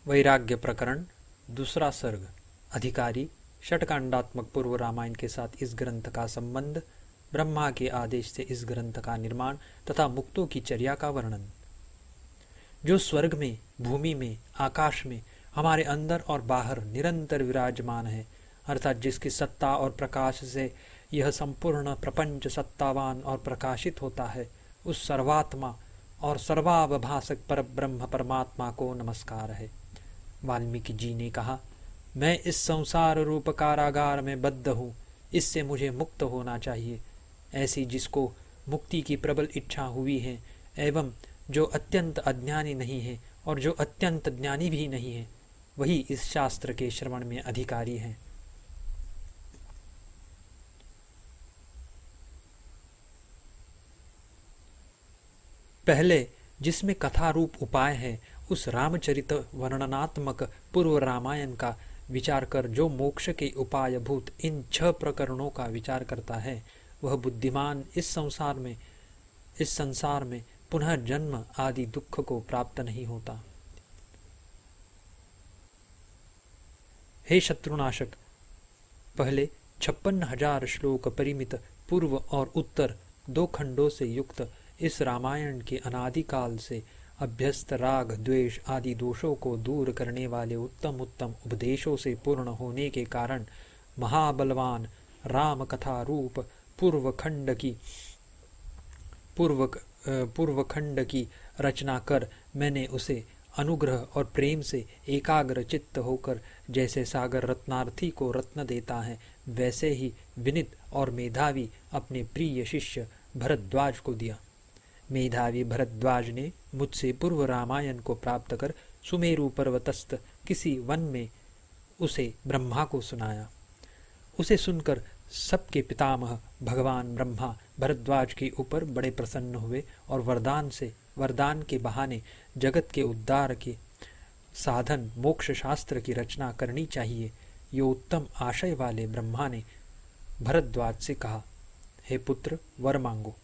वैराग्य प्रकरण दूसरा सर्ग। अधिकारी षटकांडात्मक पूर्व रामायण के साथ इस ग्रंथ का संबंध, ब्रह्मा के आदेश से इस ग्रंथ का निर्माण तथा मुक्तों की चर्या का वर्णन। जो स्वर्ग में, भूमि में, आकाश में, हमारे अंदर और बाहर निरंतर विराजमान है, अर्थात जिसकी सत्ता और प्रकाश से यह संपूर्ण प्रपंच सत्तावान और प्रकाशित होता है, उस सर्वात्मा और सर्वावभासक पर ब्रह्म परमात्मा को नमस्कार है। वाल्मीकि जी ने कहा, मैं इस संसार रूप कारागार में बद्ध हूँ, इससे मुझे मुक्त होना चाहिए। ऐसी जिसको मुक्ति की प्रबल इच्छा हुई है एवं जो अत्यंत अज्ञानी नहीं है और जो अत्यंत ज्ञानी भी नहीं है, वही इस शास्त्र के श्रवण में अधिकारी है। पहले जिसमें कथा रूप उपाय है, उस रामचरित वर्णनात्मक पूर्व रामायण का विचार कर जो मोक्ष के उपायभूत इन 6 प्रकरणों का विचार करता है, वह बुद्धिमान इस संसार में पुनः जन्म आदि दुख को प्राप्त नहीं होता। हे शत्रुनाशक, पहले 56,000 श्लोक परिमित पूर्व और उत्तर 2 खंडों से युक्त इस रामायण के अनादिकाल से अभ्यस्त राग द्वेष आदि दोषों को दूर करने वाले उत्तम उत्तम उपदेशों से पूर्ण होने के कारण महाबलवान राम कथा रूप पूर्व खंड की रचना कर मैंने उसे अनुग्रह और प्रेम से एकाग्र चित्त होकर जैसे सागर रत्नार्थी को रत्न देता है, वैसे ही विनित और मेधावी अपने प्रिय शिष्य भरद्वाज को दिया। मेधावी भरद्वाज ने मुझसे पूर्व रामायण को प्राप्त कर सुमेरु पर्वतस्थ किसी वन में उसे ब्रह्मा को सुनाया। उसे सुनकर सबके पितामह भगवान ब्रह्मा भरद्वाज के ऊपर बड़े प्रसन्न हुए और वरदान के बहाने जगत के उद्धार के साधन मोक्ष शास्त्र की रचना करनी चाहिए, ये उत्तम आशय वाले ब्रह्मा ने भरद्वाज से कहा, हे पुत्र, वर मांगो।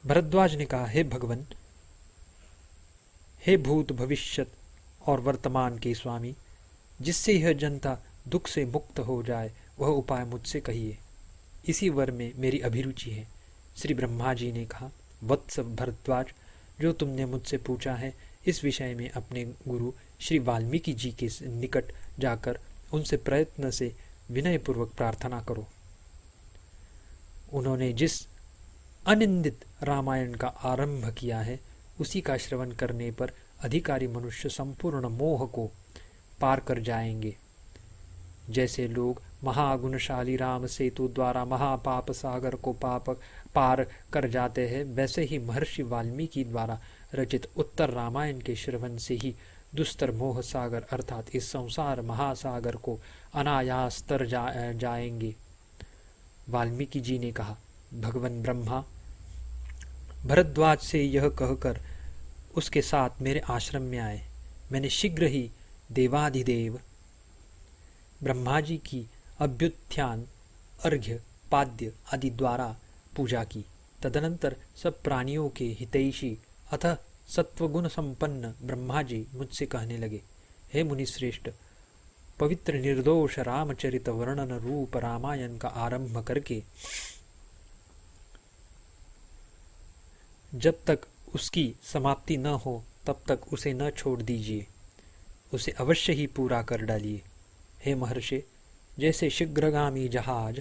भरद्वाज ने कहा, हे भगवन, हे भूत भविष्यत और वर्तमान के स्वामी, जिससे यह जनता दुख से मुक्त हो जाए, वह उपाय मुझसे कहिए। इसी वर में मेरी अभिरुचि है। श्री ब्रह्मा जी ने कहा, वत्स भरद्वाज, जो तुमने मुझसे पूछा है, इस विषय में अपने गुरु श्री वाल्मीकि जी के निकट जाकर उनसे प्रयत्न से विनयपूर्वक प्रार्थना करो। उन्होंने जिस अनिंदित रामायण का आरंभ किया है, उसी का श्रवण करने पर अधिकारी मनुष्य संपूर्ण मोह को पार कर जाएंगे। जैसे लोग महागुणशाली राम सेतु द्वारा महापाप सागर को पार कर जाते हैं, वैसे ही महर्षि वाल्मीकि द्वारा रचित उत्तर रामायण के श्रवण से ही दुस्तर मोह सागर अर्थात इस संसार महासागर को अनायास तर जाएंगे। वाल्मीकि जी ने कहा, भगवान ब्रह्मा भरद्वाज से यह कहकर उसके साथ मेरे आश्रम में आए। मैंने शीघ्र ही देवाधिदेव ब्रह्मा जी की अभ्युत्थान, अर्घ्य, पाद्य आदि द्वारा पूजा की। तदनंतर सब प्राणियों के हितैषी अतः सत्वगुण संपन्न ब्रह्मा जी मुझसे कहने लगे, हे मुनिश्रेष्ठ, पवित्र निर्दोष रामचरित वर्णन रूप रामायण का आरंभ करके जब तक उसकी समाप्ति न हो तब तक उसे न छोड़ दीजिए, उसे अवश्य ही पूरा कर डालिए। हे महर्षि, जैसे शीघ्रगामी जहाज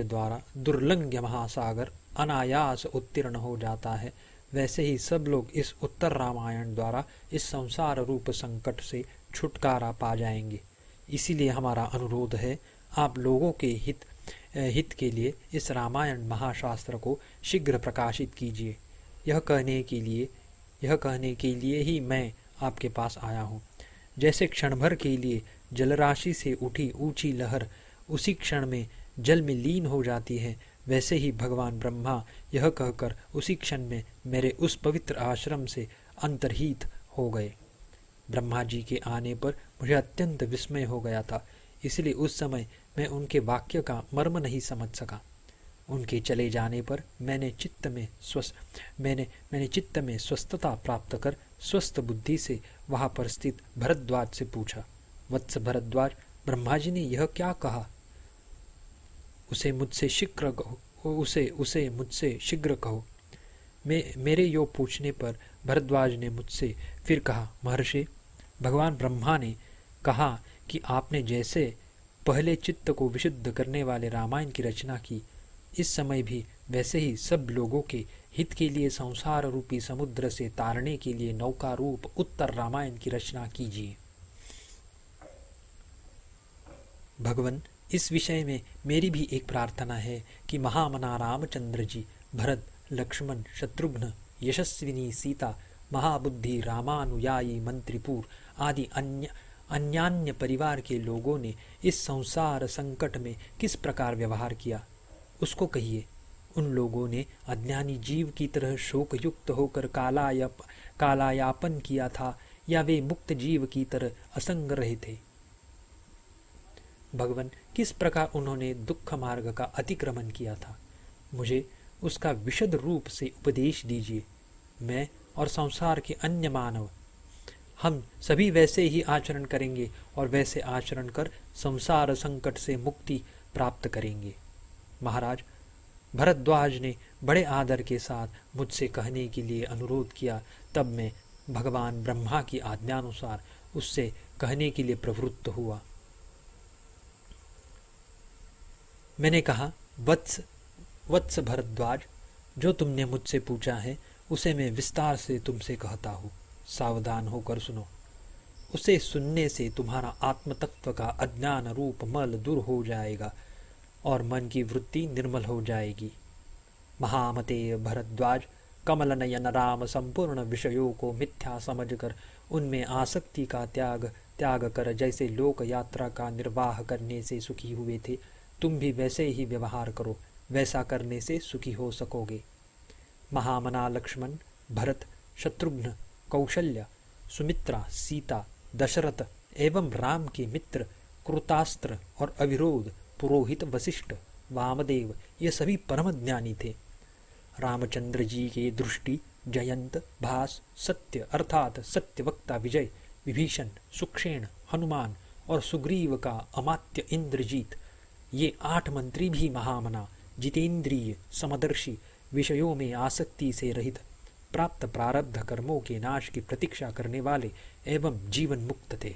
द्वारा दुर्लंघ्य महासागर अनायास उत्तीर्ण हो जाता है, वैसे ही सब लोग इस उत्तर रामायण द्वारा इस संसार रूप संकट से छुटकारा पा जाएंगे। इसीलिए हमारा अनुरोध है, आप लोगों के हित के लिए इस रामायण महाशास्त्र को शीघ्र प्रकाशित कीजिए। यह कहने के लिए ही मैं आपके पास आया हूँ। जैसे क्षण भर के लिए जलराशि से उठी ऊंची लहर उसी क्षण में जल में लीन हो जाती है, वैसे ही भगवान ब्रह्मा यह कहकर उसी क्षण में मेरे उस पवित्र आश्रम से अंतर्हित हो गए। ब्रह्मा जी के आने पर मुझे अत्यंत विस्मय हो गया था, इसलिए उस समय मैं उनके वाक्य का मर्म नहीं समझ सका। उनके चले जाने पर मैंने चित्त में स्वस्थता प्राप्त कर स्वस्थ बुद्धि से वहाँ पर स्थित भरद्वाज से पूछा, वत्स भरद्वाज, ब्रह्मा जी ने यह क्या कहा? उसे मुझसे शीघ्र कहो। मेरे यो पूछने पर भरद्वाज ने मुझसे फिर कहा, महर्षि, भगवान ब्रह्मा ने कहा कि आपने जैसे पहले चित्त को विशुद्ध करने वाले रामायण की रचना की, इस समय भी वैसे ही सब लोगों के हित के लिए संसार रूपी समुद्र से तारने के लिए नौका रूप उत्तर रामायण की रचना कीजिए। भगवान, इस विषय में मेरी भी एक प्रार्थना है कि महामना रामचंद्र जी, भरत, लक्ष्मण, शत्रुघ्न, यशस्विनी सीता, महाबुद्धि रामानुयायी मंत्रिपुर आदि अन्यान्य परिवार के लोगों ने इस संसार संकट में किस प्रकार व्यवहार किया, उसको कहिए। उन लोगों ने अज्ञानी जीव की तरह शोक युक्त होकर कालायापन किया था, या वे मुक्त जीव की तरह असंग रहे थे? भगवान, किस प्रकार उन्होंने दुख मार्ग का अतिक्रमण किया था, मुझे उसका विशद रूप से उपदेश दीजिए। मैं और संसार के अन्य मानव, हम सभी वैसे ही आचरण करेंगे और वैसे आचरण कर संसार संकट से मुक्ति प्राप्त करेंगे। महाराज, भरद्वाज ने बड़े आदर के साथ मुझसे कहने के लिए अनुरोध किया। तब मैं भगवान ब्रह्मा की आज्ञानुसार उससे कहने के लिए प्रवृत्त हुआ। मैंने कहा, वत्स भरद्वाज, जो तुमने मुझसे पूछा है उसे मैं विस्तार से तुमसे कहता हूँ, सावधान होकर सुनो। उसे सुनने से तुम्हारा आत्मतत्व का अज्ञान रूप मल दूर हो जाएगा और मन की वृत्ति निर्मल हो जाएगी। महामते भरद्वाज, कमल नयन राम संपूर्ण विषयों को मिथ्या समझकर उनमें आसक्ति का त्याग कर जैसे लोक यात्रा का निर्वाह करने से सुखी हुए थे, तुम भी वैसे ही व्यवहार करो, वैसा करने से सुखी हो सकोगे। महामना लक्ष्मण, भरत, शत्रुघ्न, कौशल्य, सुमित्रा, सीता, दशरथ एवं राम के मित्र कृतास्त्र और अविरोध, पुरोहित वशिष्ठ, वामदेव, ये सभी परम ज्ञानी थे। रामचंद्र जी के दृष्टि जयंत, भास, सत्य अर्थात सत्यवक्ता विजय, विभीषण, सुक्षेण, हनुमान और सुग्रीव का अमात्य इंद्रजीत, ये 8 मंत्री भी महामना, जितेंद्रिय, समदर्शी, विषयों में आसक्ति से रहित, प्राप्त प्रारब्ध कर्मों के नाश की प्रतीक्षा करने वाले एवं जीवन मुक्त थे।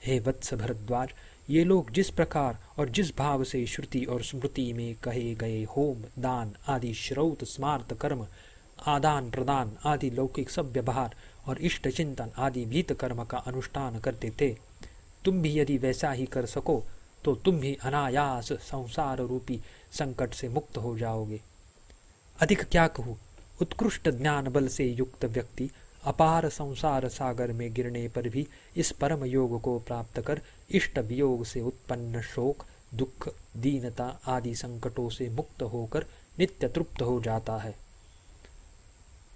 हे वत्स भरद्वाज, ये लोग जिस प्रकार और जिस भाव से श्रुति और स्मृति में कहे गए होम, दान आदि श्रौत स्मार्त कर्म, आदान प्रदान आदि लौकिक सब व्यवहार और इष्ट चिंतन आदि भीत कर्म का अनुष्ठान करते थे, तुम भी यदि वैसा ही कर सको तो तुम भी अनायास संसार रूपी संकट से मुक्त हो जाओगे। अधिक क्या कहूँ, उत्कृष्ट ज्ञान बल से युक्त व्यक्ति अपार संसार सागर में गिरने पर भी इस परम योग को प्राप्त कर इष्ट वियोग से उत्पन्न शोक, दुख, दीनता आदि संकटों से मुक्त होकर नित्य तृप्त हो जाता है।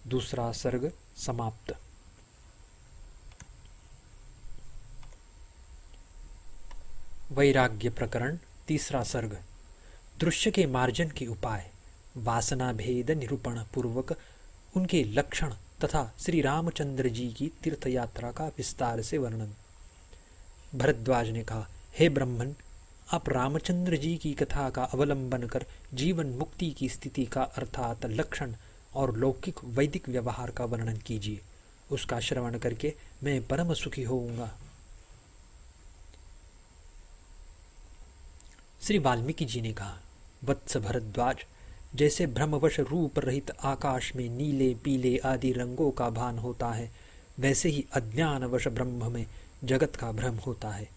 दूसरा सर्ग समाप्त। वैराग्य प्रकरण, तीसरा सर्ग। दृश्य के मार्जन के उपाय, वासना भेद निरूपण पूर्वक उनके लक्षण तथा श्री रामचंद्र जी की तीर्थ यात्रा का विस्तार से वर्णन। भरद्वाज ने कहा, हे ब्राह्मण, आप रामचंद्र जी की कथा का अवलंबन कर जीवन मुक्ति की स्थिति का अर्थात लक्षण और लौकिक वैदिक व्यवहार का वर्णन कीजिए। उसका श्रवण करके मैं परम सुखी होऊंगा। श्री वाल्मीकि जी ने कहा, वत्स भरद्वाज, जैसे भ्रमवश रूप रहित आकाश में नीले पीले आदि रंगों का भान होता है, वैसे ही अज्ञानवश ब्रह्म में जगत का भ्रम होता है।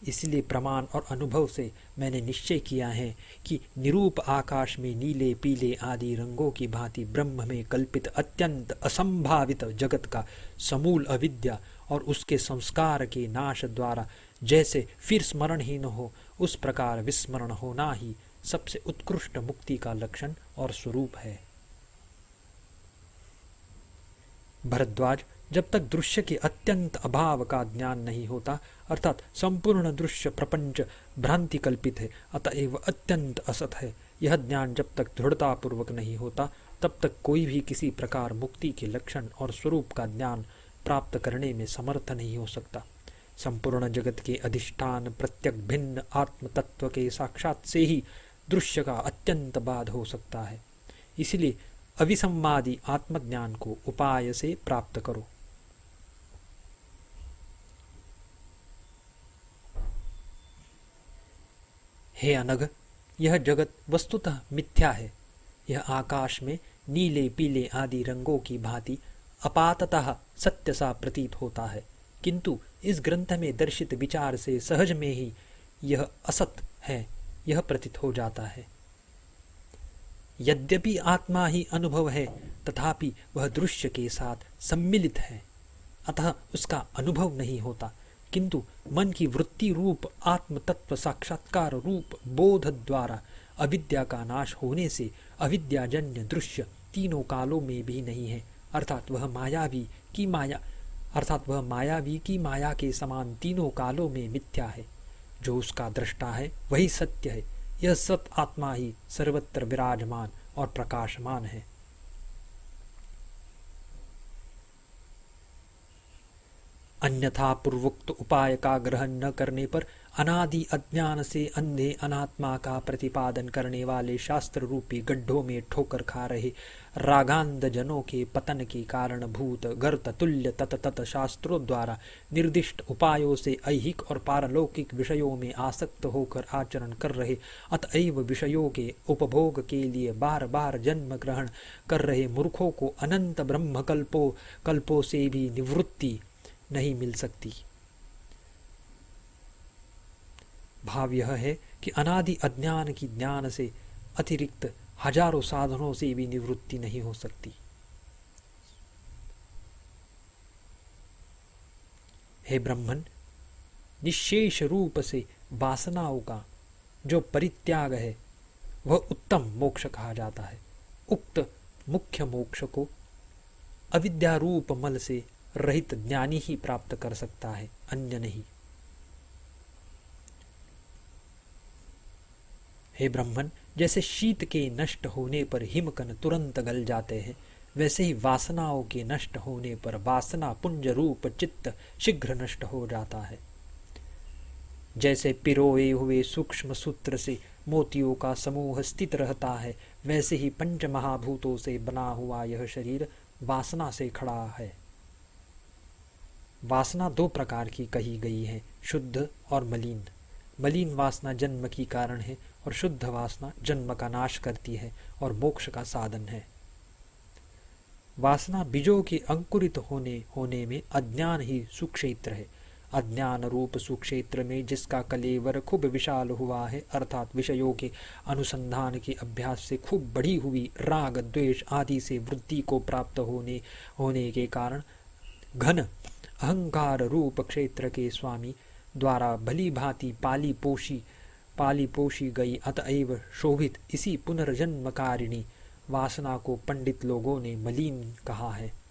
इसलिए प्रमाण और अनुभव से मैंने निश्चय किया है कि निरूप आकाश में नीले पीले आदि रंगों की भांति ब्रह्म में कल्पित अत्यंत असंभावित जगत का समूल अविद्या और उसके संस्कार के नाश द्वारा जैसे फिर स्मरण ही न हो, उस प्रकार विस्मरण होना ही सबसे उत्कृष्ट मुक्ति का लक्षण और स्वरूप है। भरद्वाज, जब तक दृश्य के अत्यंत अभाव का ज्ञान नहीं होता, अर्थात संपूर्ण दृश्य प्रपंच भ्रांति कल्पित है, अतएव अत्यंत असत है, यह ज्ञान जब तक दृढ़तापूर्वक नहीं होता तब तक कोई भी किसी प्रकार मुक्ति के लक्षण और स्वरूप का ज्ञान प्राप्त करने में समर्थ नहीं हो सकता। संपूर्ण जगत के अधिष्ठान प्रत्यक भिन्न आत्म तत्व के साक्षात से ही दृश्य का अत्यंत बाध हो सकता है। इसलिए अविसंवादी आत्मज्ञान को उपाय से प्राप्त करो। हे अनघ, यह जगत वस्तुतः मिथ्या है। यह आकाश में नीले पीले आदि रंगों की भांति अपाततः सत्य सा प्रतीत होता है, किंतु इस ग्रंथ में दर्शित विचार से सहज में ही यह असत है यह प्रतीत हो जाता है। यद्यपि आत्मा ही अनुभव है तथापि वह दृश्य के साथ सम्मिलित है, अतः उसका अनुभव नहीं होता, किंतु मन की वृत्ति रूप आत्म तत्व साक्षात्कार रूप बोध द्वारा अविद्या का नाश होने से अविद्याजन्य दृश्य तीनों कालों में भी नहीं है, अर्थात वह मायावी की माया के समान तीनों कालों में मिथ्या है। जो उसका दृष्टा है वही सत्य है। यह सत आत्मा ही सर्वत्र विराजमान और प्रकाशमान है। अन्यथा पूर्वोक्त उपाय का ग्रहण न करने पर अनादि अज्ञान से अंधे अनात्मा का प्रतिपादन करने वाले शास्त्र रूपी गड्ढों में ठोकर खा रहे रागांध जनों के पतन के कारण भूत गर्त तुल्य तत शास्त्रों द्वारा निर्दिष्ट उपायों से ऐहिक और पारलौकिक विषयों में आसक्त होकर आचरण कर रहे अतएव विषयों के उपभोग के लिए बार बार जन्म ग्रहण कर रहे मूर्खों को अनंत ब्रह्म कल्पों से भी निवृत्ति नहीं मिल सकती। भाव यह है कि अनादि अज्ञान की ज्ञान से अतिरिक्त हजारों साधनों से भी निवृत्ति नहीं हो सकती। हे ब्रह्मन, निशेष रूप से वासनाओं का जो परित्याग है वह उत्तम मोक्ष कहा जाता है। उक्त मुख्य मोक्ष को अविद्यारूप मल से रहित ज्ञानी ही प्राप्त कर सकता है, अन्य नहीं। हे ब्रह्मन, जैसे शीत के नष्ट होने पर हिमकण तुरंत गल जाते हैं, वैसे ही वासनाओं के नष्ट होने पर वासना पुंज रूप चित्त शीघ्र नष्ट हो जाता है। जैसे पिरोए हुए सूक्ष्म सूत्र से मोतियों का समूह स्थित रहता है, वैसे ही पंच महाभूतों से बना हुआ यह शरीर वासना से खड़ा है। वासना दो प्रकार की कही गई है, शुद्ध और मलिन। मलिन वासना जन्म की कारण है और शुद्ध वासना जन्म का नाश करती है और मोक्ष का साधन है। वासना बीजों के अंकुरित होने में अज्ञान ही सुक्षेत्र है। अज्ञान रूप सुक्षेत्र में जिसका कलेवर खूब विशाल हुआ है, अर्थात विषयों के अनुसंधान के अभ्यास से खूब बढ़ी हुई राग द्वेष आदि से वृद्धि को प्राप्त होने के कारण घन अहंकार रूप क्षेत्र के स्वामी द्वारा भली भांति पाली पोषी गई अतएव शोभित इसी पुनर्जन्मकारिणी वासना को पंडित लोगों ने मलिन कहा है।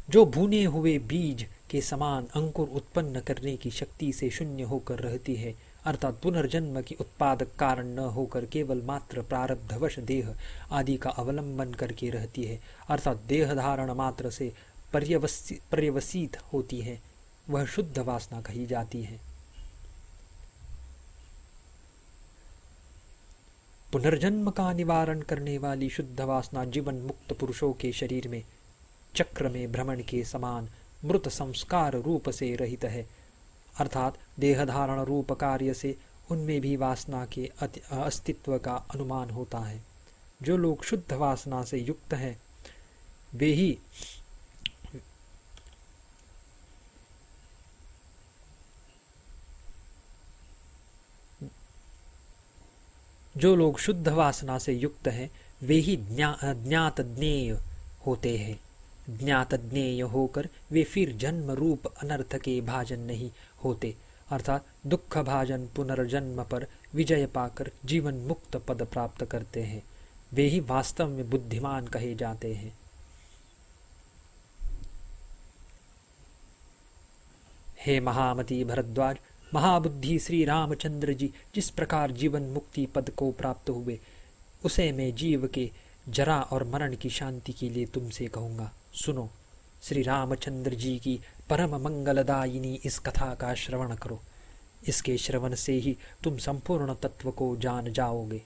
जो भुने हुए बीज के समान अंकुर उत्पन्न करने की शक्ति से शून्य होकर रहती है, अर्थात पुनर्जन्म की उत्पादक कारण न होकर केवल मात्र प्रारब्धवश देह आदि का अवलंबन करके रहती है, अर्थात देह धारण मात्र से पर्यवसित होती है, वह शुद्ध वासना कही जाती है। पुनर्जन्म का निवारण करने वाली शुद्ध वासना जीवन मुक्त पुरुषों के शरीर में चक्र में भ्रमण के समान मृत संस्कार रूप से रहित है, अर्थात देह धारण रूप कार्य से उनमें भी वासना के अस्तित्व का अनुमान होता है। जो लोग शुद्ध वासना से युक्त हैं वे ही ज्ञात ज्ञेय होते हैं। ज्ञात ज्ञेय होकर वे फिर जन्म रूप अनर्थ के भाजन नहीं होते, अर्थात दुख भाजन पुनर्जन्म पर विजय पाकर जीवन मुक्त पद प्राप्त करते हैं। वे ही वास्तव में बुद्धिमान कहे जाते हैं। हे महामती भरद्वाज, महाबुद्धि श्री रामचंद्र जी जिस प्रकार जीवन मुक्ति पद को प्राप्त हुए, उसे मैं जीव के जरा और मरण की शांति के लिए तुमसे कहूँगा। सुनो, श्री रामचंद्र जी की परम मंगलदायिनी इस कथा का श्रवण करो। इसके श्रवण से ही तुम संपूर्ण तत्व को जान जाओगे।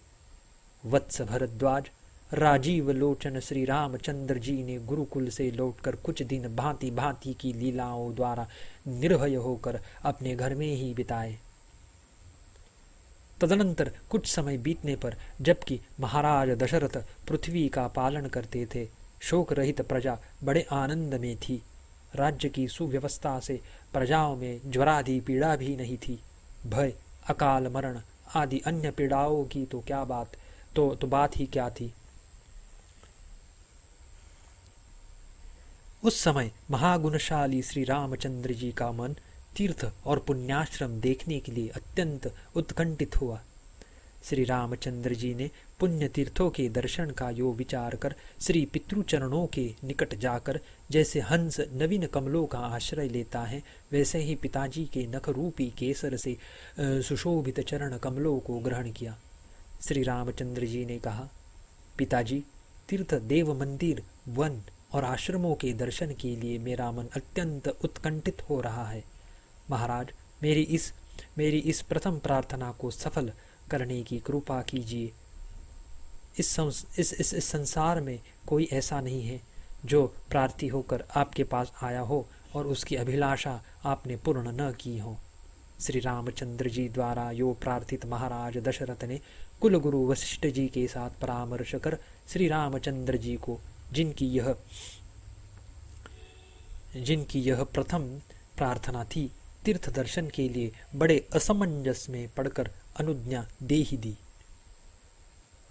वत्स भरद्वाज, राजीव लोचन श्री रामचंद्र जी ने गुरुकुल से लौटकर कुछ दिन भांति भांति की लीलाओं द्वारा निर्भय होकर अपने घर में ही बिताए। तदनंतर कुछ समय बीतने पर, जबकि महाराज दशरथ पृथ्वी का पालन करते थे, शोक रहित प्रजा बड़े आनंद में थी। राज्य की सुव्यवस्था से प्रजाओं में ज्वरादि पीड़ा भी नहीं थी। भय, अकाल मरण आदि अन्य पीड़ाओं की तो क्या बात, तो बात ही क्या थी। उस समय महागुणशाली श्री रामचंद्र जी का मन तीर्थ और पुण्याश्रम देखने के लिए अत्यंत उत्कंठित हुआ। श्री रामचंद्र जी ने पुण्य तीर्थों के दर्शन का यो विचार कर श्री पितृचरणों के निकट जाकर जैसे हंस नवीन कमलों का आश्रय लेता है, वैसे ही पिताजी के नख रूपी केसर से सुशोभित चरण कमलों को ग्रहण किया। श्री रामचंद्र जी ने कहा, पिताजी, तीर्थ, देव मंदिर, वन और आश्रमों के दर्शन के लिए मेरा मन अत्यंत उत्कंठित हो रहा है। महाराज, मेरी इस प्रथम प्रार्थना को सफल करने की कृपा कीजिए। इस संसार में कोई ऐसा नहीं है जो प्रार्थी होकर आपके पास आया हो और उसकी अभिलाषा आपने पूर्ण न की हो। श्री रामचंद्र जी द्वारा यो प्रार्थित महाराज दशरथ ने कुलगुरु वशिष्ठ जी के साथ परामर्श कर श्री रामचंद्र जी को, जिनकी यह प्रथम प्रार्थना थी, तीर्थ दर्शन के लिए बड़े असमंजस में पड़कर अनुज्ञा दे ही दी।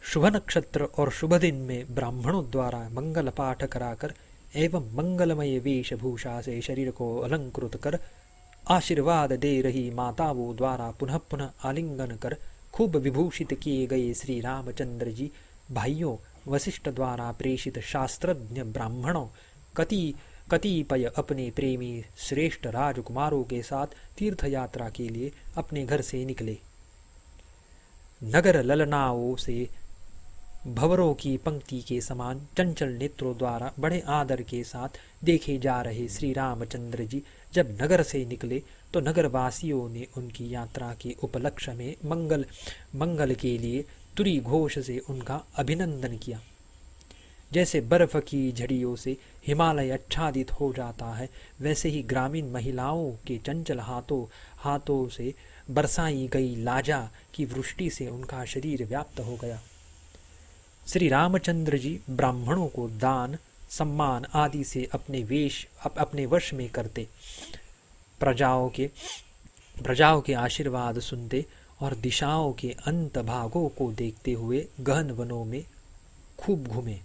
शुभ नक्षत्र और शुभ दिन में ब्राह्मणों द्वारा मंगल पाठ कराकर एवं मंगलमय वेशभूषा से शरीर को अलंकृत कर आशीर्वाद दे रही माताओं द्वारा पुनः पुनः आलिंगन कर खूब विभूषित किए गए श्री रामचंद्र जी भाइयों वशिष्ठ द्वारा प्रेषित शास्त्रज्ञ ब्राह्मणों कतिपय अपने प्रेमी श्रेष्ठ राजकुमारों के साथ तीर्थ यात्रा के लिए अपने घर से निकले। नगर ललनाओं से भंवरों की पंक्ति के समान चंचल नेत्रों द्वारा बड़े आदर के साथ देखे जा रहे श्री रामचंद्र जी जब नगर से निकले तो नगरवासियों ने उनकी यात्रा के उपलक्ष्य में मंगल के लिए तुरी घोष से उनका अभिनंदन किया। जैसे बर्फ की झड़ियों से हिमालय आच्छादित हो जाता है, वैसे ही ग्रामीण महिलाओं के चंचल हाथों से बरसाई गई लाजा की वृष्टि से उनका शरीर व्याप्त हो गया। श्री रामचंद्र जी ब्राह्मणों को दान सम्मान आदि से अपने वश में करते, प्रजाओं के आशीर्वाद सुनते और दिशाओं के अंत भागों को देखते हुए गहन वनों में खूब घूमे।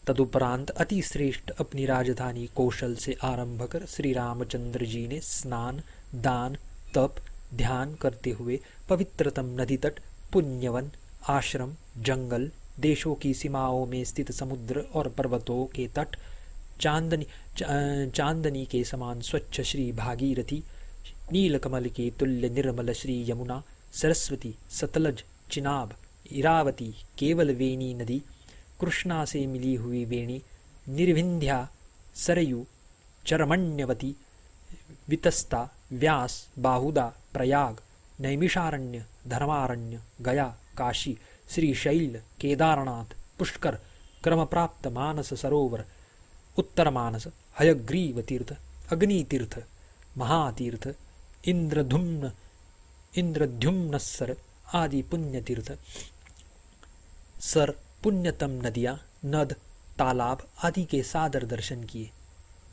तदुपरांत अति श्रेष्ठ अपनी राजधानी कौशल से आरंभ कर श्री रामचंद्र जी ने स्नान, दान, तप, ध्यान करते हुए पवित्रतम नदी तट, पुण्यवन, आश्रम, जंगल, देशों की सीमाओं में स्थित समुद्र और पर्वतों के तट, चांदनी के समान स्वच्छ श्री भागीरथी, नीलकमल के तुल्य निर्मल श्री यमुना, सरस्वती, सतलज, चिनाब, इरावती, केवल वेणी नदी, कृष्णा से मिली हुई वेणी, निर्विंध्या, सरयू, चरमण्यवती, वितस्ता, व्यास, बाहुदा, प्रयाग, नैमिषारण्य, धर्मारण्य, गया, काशी, श्रीशैल, केदारनाथ, पुष्कर, क्रमप्राप्त मानस सरोवर, उत्तर मानस, हयग्रीव तीर्थ, अग्नि तीर्थ, महातीर्थ, इंद्रद्युम्नस्सर आदि पुण्य तीर्थ, सर, पुण्यतम नदियाँ, नद, तालाब आदि के सादर दर्शन किए।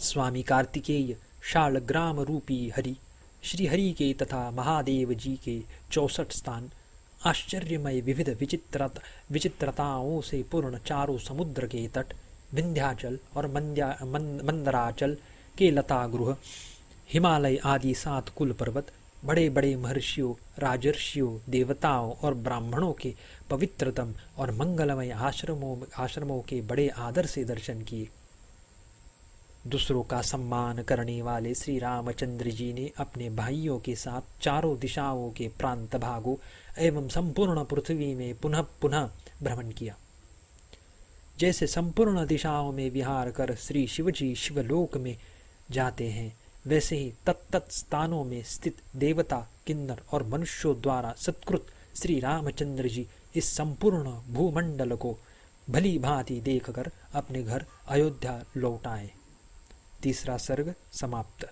स्वामी कार्तिकेय, शालग्राम रूपी हरि, श्री हरि के तथा महादेव जी के 64 स्थान, आश्चर्यमय विविध विचित्रताओं से पूर्ण चारों समुद्र के तट, विंध्याचल और मंदराचल के लता गृह, हिमालय आदि 7 कुल पर्वत, बड़े बड़े महर्षियों, राजर्षियों, देवताओं और ब्राह्मणों के पवित्रतम और मंगलमय आश्रमों के बड़े आदर से दर्शन किए। दूसरों का सम्मान करने वाले श्री रामचंद्र जी ने अपने भाइयों के साथ चारों दिशाओं के प्रांत भागों एवं संपूर्ण पृथ्वी में पुनः पुनः भ्रमण किया। जैसे संपूर्ण दिशाओं में विहार कर श्री शिवजी शिवलोक में जाते हैं, वैसे ही तत्त स्थानों में स्थित देवता, किन्नर और मनुष्यों द्वारा सत्कृत श्री रामचंद्र जी इस संपूर्ण भूमंडल को भली भांति देखकर अपने घर अयोध्या लौट आए। तीसरा सर्ग समाप्त।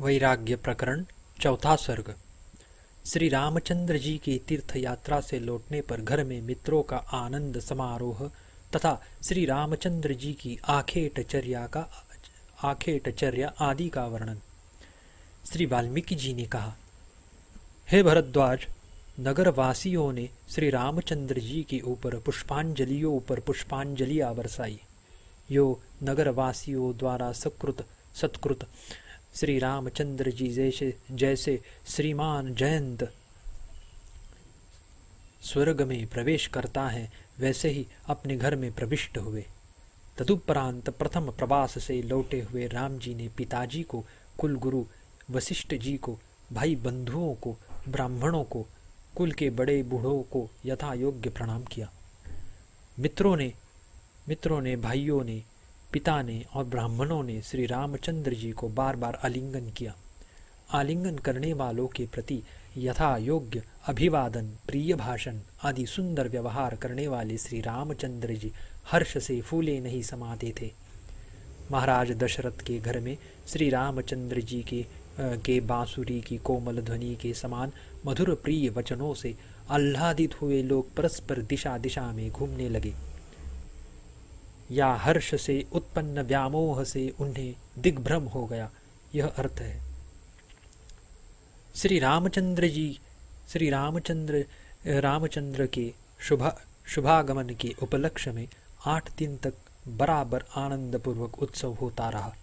वैराग्य प्रकरण चौथा सर्ग। श्री रामचंद्र जी की तीर्थ यात्रा से लौटने पर घर में मित्रों का आनंद समारोह तथा श्री रामचंद्र जी की आखेटचर्या आदि का वर्णन। श्री वाल्मीकि जी ने कहा, हे भरद्वाज, नगरवासियों ने श्री रामचंद्र जी के ऊपर पुष्पांजलियों पर पुष्पांजलियां बरसाई। यो नगरवासियों द्वारा सत्कृत श्री रामचंद्र जी जैसे श्रीमान जयंत स्वर्ग में प्रवेश करता है, वैसे ही अपने घर में प्रविष्ट हुए। तदुपरांत प्रथम प्रवास से लौटे हुए राम जी ने पिताजी को, कुलगुरु वशिष्ठ जी को, भाई बंधुओं को, ब्राह्मणों को, कुल के बड़े बूढ़ों को यथा योग्य प्रणाम किया। मित्रों ने, भाइयों ने, पिता ने और ब्राह्मणों ने श्री रामचंद्र जी को बार बार आलिंगन किया। आलिंगन करने वालों के प्रति यथा योग्य अभिवादन, प्रिय भाषण आदि सुंदर व्यवहार करने वाले श्री रामचंद्र जी हर्ष से फूले नहीं समाते थे। महाराज दशरथ के घर में श्री रामचंद्र जी के बांसुरी की कोमल ध्वनि के समान मधुर प्रिय वचनों से आह्लादित हुए लोग परस्पर दिशा दिशा में घूमने लगे, या हर्ष से उत्पन्न व्यामोह से उन्हें दिग्भ्रम हो गया, यह अर्थ है। श्री रामचंद्र के शुभागमन के उपलक्ष्य में 8 दिन तक बराबर आनंद पूर्वक उत्सव होता रहा।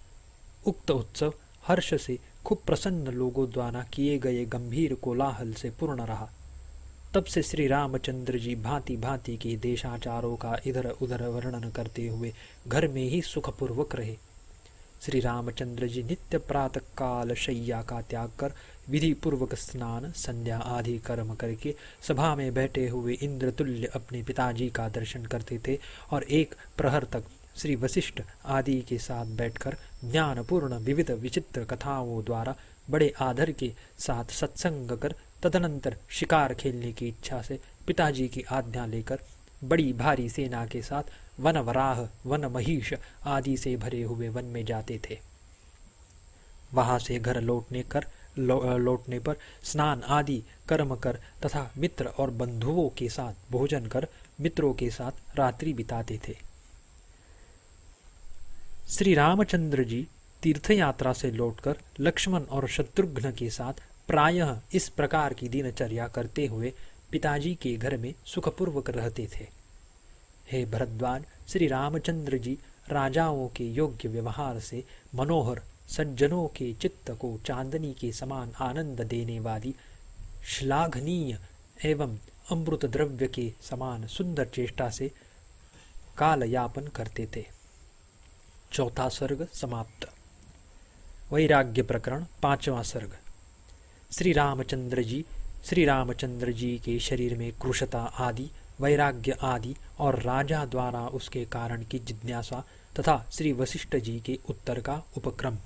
उक्त उत्सव हर्ष से खूब प्रसन्न लोगों द्वारा किए गए गंभीर कोलाहल से पूर्ण रहा। तब से श्री रामचंद्र जी भांति भांति के देशाचारों का इधर उधर वर्णन करते हुए घर में ही सुखपूर्वक रहे। श्री रामचंद्र जी नित्य प्रातः काल शैया का त्याग कर विधि पूर्वक स्नान, संध्या आदि कर्म करके सभा में बैठे हुए इंद्रतुल्य अपने पिताजी का दर्शन करते थे और 1 प्रहर तक श्री वशिष्ठ आदि के साथ बैठकर ज्ञानपूर्ण विविध विचित्र कथाओं द्वारा बड़े आदर के साथ सत्संग कर तदनंतर शिकार खेलने की इच्छा से पिताजी की आज्ञा लेकर बड़ी भारी सेना के साथ वन वराह, वन महिष आदि से भरे हुए वन में जाते थे। वहां से घर लौटने पर स्नान आदि कर्म कर तथा मित्र और बंधुओं के साथ भोजन कर मित्रों के साथ रात्रि बिताते थे। श्री रामचंद्र जी तीर्थ यात्रा से लौटकर लक्ष्मण और शत्रुघ्न के साथ प्रायः इस प्रकार की दिनचर्या करते हुए पिताजी के घर में सुखपूर्वक रहते थे। हे भरद्वाज, श्री रामचंद्र जी राजाओं के योग्य व्यवहार से मनोहर, सज्जनों के चित्त को चांदनी के समान आनंद देने वाली श्लाघनीय एवं अमृत द्रव्य के समान सुंदर चेष्टा से काल यापन करते थे। चौथा सर्ग समाप्त। वैराग्य प्रकरण 5वां सर्ग। श्री रामचंद्र जी के शरीर में कृशता आदि, वैराग्य आदि और राजा द्वारा उसके कारण की जिज्ञासा तथा श्री वशिष्ठ जी के उत्तर का उपक्रम।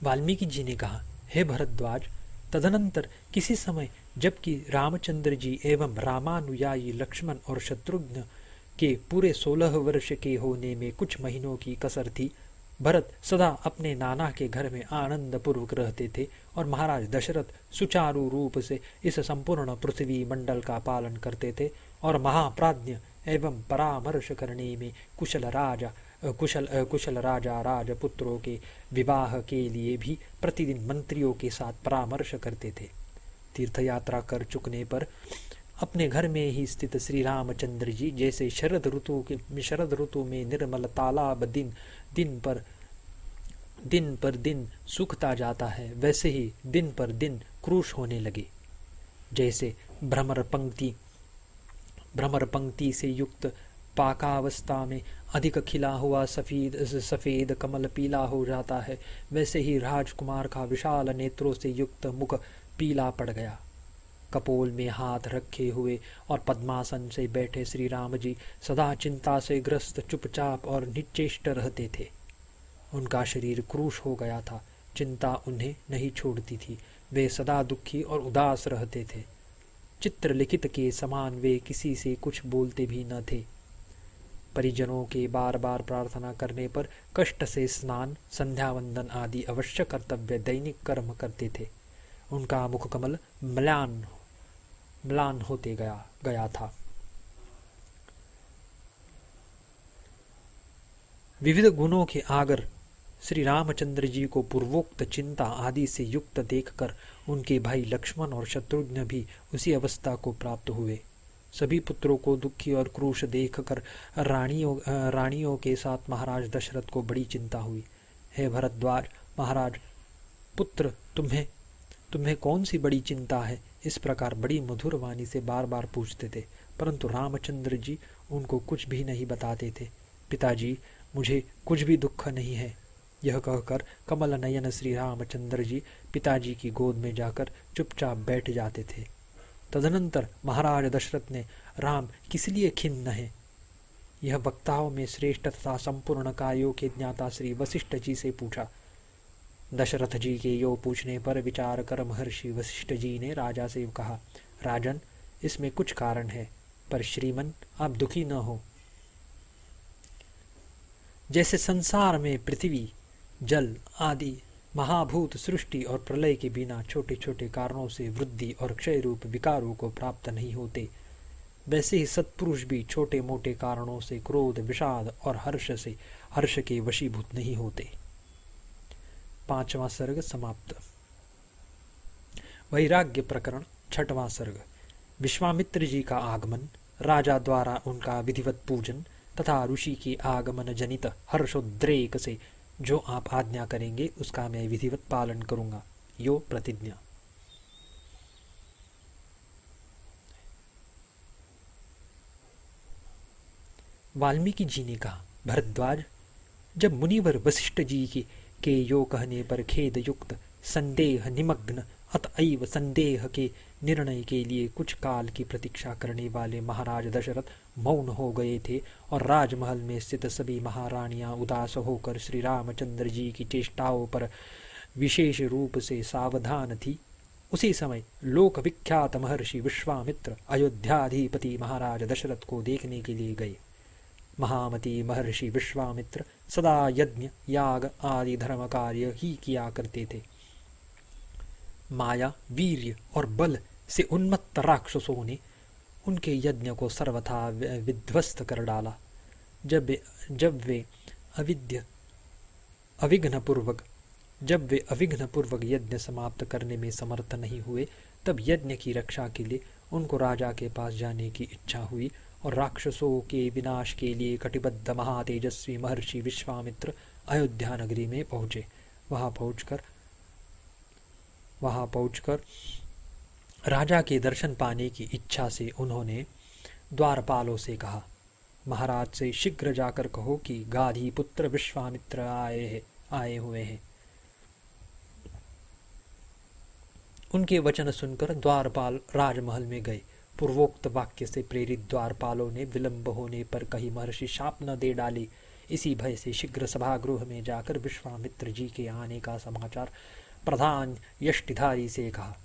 वाल्मीकि जी ने कहा, हे भरद्वाज, तदनंतर किसी समय जबकि रामचंद्र जी एवं रामानुयायी लक्ष्मण और शत्रुघ्न के पूरे 16 वर्ष के होने में कुछ महीनों की कसर थी, भरत सदा अपने नाना के घर में आनंद पूर्वक रहते थे और महाराज दशरथ सुचारू रूप से इस संपूर्ण पृथ्वी मंडल का पालन करते थे और महाप्राज्ञ एवं परामर्श करने में कुशल राजा राजपुत्रों के विवाह के लिए भी प्रतिदिन मंत्रियों के साथ परामर्श करते थे। तीर्थयात्रा कर चुकने पर अपने घर में ही स्थित श्री रामचंद्र जी जैसे शरद ऋतु में निर्मल तालाब दिन पर दिन सूखता जाता है, वैसे ही दिन पर दिन क्रूश होने लगे। जैसे भ्रमर पंक्ति से युक्त पाकावस्था में अधिक खिला हुआ सफेद कमल पीला हो जाता है, वैसे ही राजकुमार का विशाल नेत्रों से युक्त मुख पीला पड़ गया। कपोल में हाथ रखे हुए और पद्मासन से बैठे श्री राम जी सदा चिंता से ग्रस्त, चुपचाप और निश्चेष्ट रहते थे। उनका शरीर क्रूश हो गया था, चिंता उन्हें नहीं छोड़ती थी, वे सदा दुखी और उदास रहते थे। चित्रलिखित के समान वे किसी से कुछ बोलते भी न थे। परिजनों के बार बार प्रार्थना करने पर कष्ट से स्नान, संध्या वंदन आदि अवश्य कर्तव्य दैनिक कर्म करते थे। उनका मुख कमल म्लान होते गया था। विविध गुणों के आगर श्री रामचंद्र जी को पूर्वोक्त चिंता आदि से युक्त देखकर उनके भाई लक्ष्मण और शत्रुघ्न भी उसी अवस्था को प्राप्त हुए। सभी पुत्रों को दुखी और क्रूश देखकर रानियों के साथ महाराज दशरथ को बड़ी चिंता हुई। हे भरद्वाज महाराज, पुत्र तुम्हें कौन सी बड़ी चिंता है? इस प्रकार बड़ी मधुर वाणी से बार बार पूछते थे, परंतु रामचंद्र जी उनको कुछ भी नहीं बताते थे। पिताजी, मुझे कुछ भी दुख नहीं है, यह कहकर कमल नयन श्री रामचंद्र जी पिताजी की गोद में जाकर चुपचाप बैठ जाते थे। तदनंतर महाराज दशरथ ने राम किस लिए खिन्न है, यह वक्ताओं में श्रेष्ठ तथा संपूर्ण कार्यों के ज्ञाता श्री वशिष्ठ जी से पूछा। दशरथ जी के यो पूछने पर विचार कर महर्षि वशिष्ठ जी ने राजा से कहा, राजन, इसमें कुछ कारण है, पर श्रीमन आप दुखी न हो। जैसे संसार में पृथ्वी, जल आदि महाभूत सृष्टि और प्रलय के बिना छोटे छोटे कारणों से वृद्धि और क्षय रूप विकारों को प्राप्त नहीं होते, वैसे ही सत्पुरुष भी छोटे मोटे कारणों से क्रोध, विषाद और हर्ष के वशीभूत नहीं होते। 5वां सर्ग समाप्त। वैराग्य प्रकरण 6वां सर्ग। विश्वामित्र जी का आगमन, राजा द्वारा उनका विधिवत पूजन तथा ऋषि के आगमन जनित हर्षोद्रेक से जो आप आज्ञा करेंगे उसका मैं विधिवत पालन करूंगा। यो प्रतिज्ञा। वाल्मीकि जी ने कहा, भरद्वाज, जब मुनिवर वशिष्ठ जी के यो कहने पर खेद युक्त, संदेह निमग्न, अतएव संदेह के निर्णय के लिए कुछ काल की प्रतीक्षा करने वाले महाराज दशरथ मौन हो गए थे और राजमहल में स्थित सभी महारानियां उदास होकर श्री रामचंद्र जी की चेष्टाओं पर विशेष रूप से सावधान थी, उसी समय लोक विख्यात महर्षि विश्वामित्र अयोध्याधिपति महाराज दशरथ को देखने के लिए गए। महामती महर्षि विश्वामित्र सदा यज्ञ, याग आदि धर्म कार्य ही किया करते थे। माया, वीर्य और बल से उन्मत्त राक्षसों ने उनके यज्ञ को सर्वथा विध्वस्त कर डाला। जब वे अविघ्न पूर्वक यज्ञ समाप्त करने में समर्थ नहीं हुए, तब यज्ञ की रक्षा के लिए उनको राजा के पास जाने की इच्छा हुई और राक्षसों के विनाश के लिए कटिबद्ध महातेजस्वी महर्षि विश्वामित्र अयोध्या नगरी में पहुंचे। वहां पहुंचकर राजा के दर्शन पाने की इच्छा से उन्होंने द्वारपालों से कहा, महाराज से शीघ्र जाकर कहो कि गाधी पुत्र विश्वामित्र आए हुए हैं। उनके वचन सुनकर द्वारपाल राजमहल में गए। पूर्वोक्त वाक्य से प्रेरित द्वारपालों ने विलंब होने पर कहीं महर्षि शाप न दे डाली। इसी भय से शीघ्र सभागृह में जाकर विश्वामित्र जी के आने का समाचार प्रधान यष्टिधारी से कहा।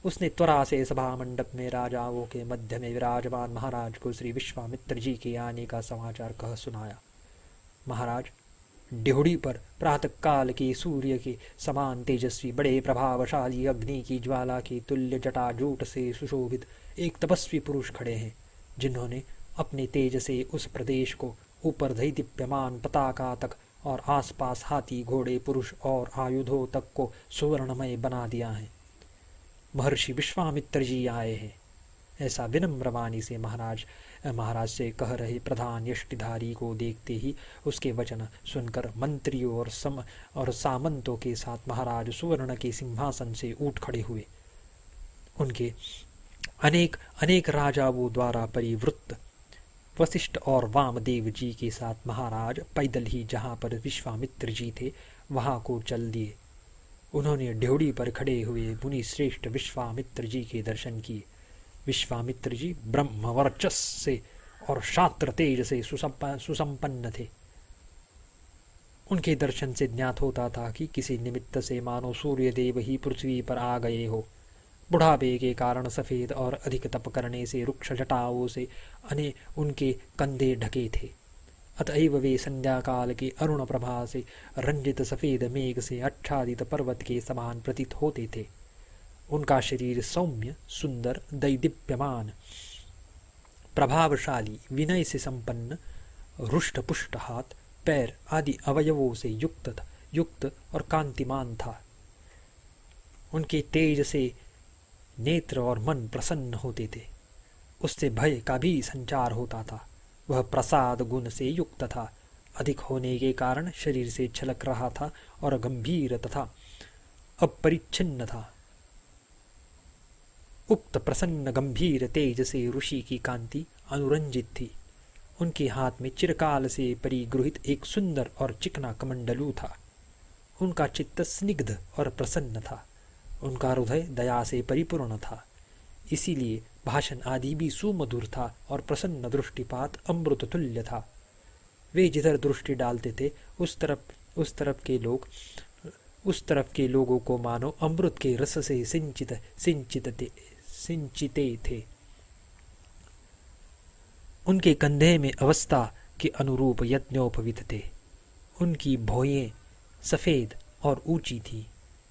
उसने त्वरा से सभा मंडप में राजाओं के मध्य में विराजमान महाराज को श्री विश्वामित्र जी के आने का समाचार कह सुनाया। महाराज, ड्योढ़ी पर प्रातः काल के सूर्य के समान तेजस्वी, बड़े प्रभावशाली अग्नि की ज्वाला के तुल्य जटाजूट से सुशोभित एक तपस्वी पुरुष खड़े हैं, जिन्होंने अपने तेज से उस प्रदेश को ऊपर दैदीप्यमान पताका तक और आसपास हाथी, घोड़े, पुरुष और आयुधों तक को सुवर्णमय बना दिया है। महर्षि विश्वामित्र जी आए हैं। ऐसा विनम्र वाणी से महाराज से कह रहे प्रधान यष्टिधारी को देखते ही उसके वचन सुनकर मंत्रियों और सामंतों के साथ महाराज सुवर्ण के सिंहासन से उठ खड़े हुए। उनके अनेक राजाओं द्वारा परिवृत्त वशिष्ठ और वामदेव जी के साथ महाराज पैदल ही जहाँ पर विश्वामित्र जी थे वहाँ को चल दिए। उन्होंने ड्योढ़ी पर खड़े हुए मुनि श्रेष्ठ विश्वामित्र जी के दर्शन किए। विश्वामित्र जी ब्रह्म वर्चस से और शास्त्र तेज से सुसंपन्न थे। उनके दर्शन से ज्ञात होता था कि किसी निमित्त से मानो सूर्य देव ही पृथ्वी पर आ गए हो। बुढ़ापे के कारण सफ़ेद और अधिक तप करने से रुक्ष जटाओं से उनके कंधे ढके थे। अतएव वे संध्या काल के अरुण प्रभा से रंजित सफ़ेद मेघ से आच्छादित पर्वत के समान प्रतीत होते थे। उनका शरीर सौम्य, सुंदर, दैदीप्यमान, प्रभावशाली, विनय से संपन्न, रुष्ट पुष्ट हाथ पैर आदि अवयवों से युक्त और कांतिमान था। उनके तेज से नेत्र और मन प्रसन्न होते थे। उससे भय का भी संचार होता था। वह प्रसाद गुण से युक्त था। अधिक होने के कारण शरीर से छलक रहा था और गंभीर तथा अपरिच्छिन्न था। उक्त प्रसन्न गंभीर तेज से ऋषि की कांति अनुरंजित थी। उनके हाथ में चिरकाल से परिगृहित एक सुंदर और चिकना कमंडलू था। उनका चित्त स्निग्ध और प्रसन्न था। उनका हृदय दया से परिपूर्ण था। इसीलिए भाषण आदि भी सुमधुर था और प्रसन्न दृष्टिपात अमृत तुल्य था। वे जिधर दृष्टि डालते थे उस तरफ के लोगों को मानो अमृत के रस से सिंचिते थे। उनके कंधे में अवस्था के अनुरूप यज्ञोपवीत थे। उनकी भौएं सफेद और ऊंची थी।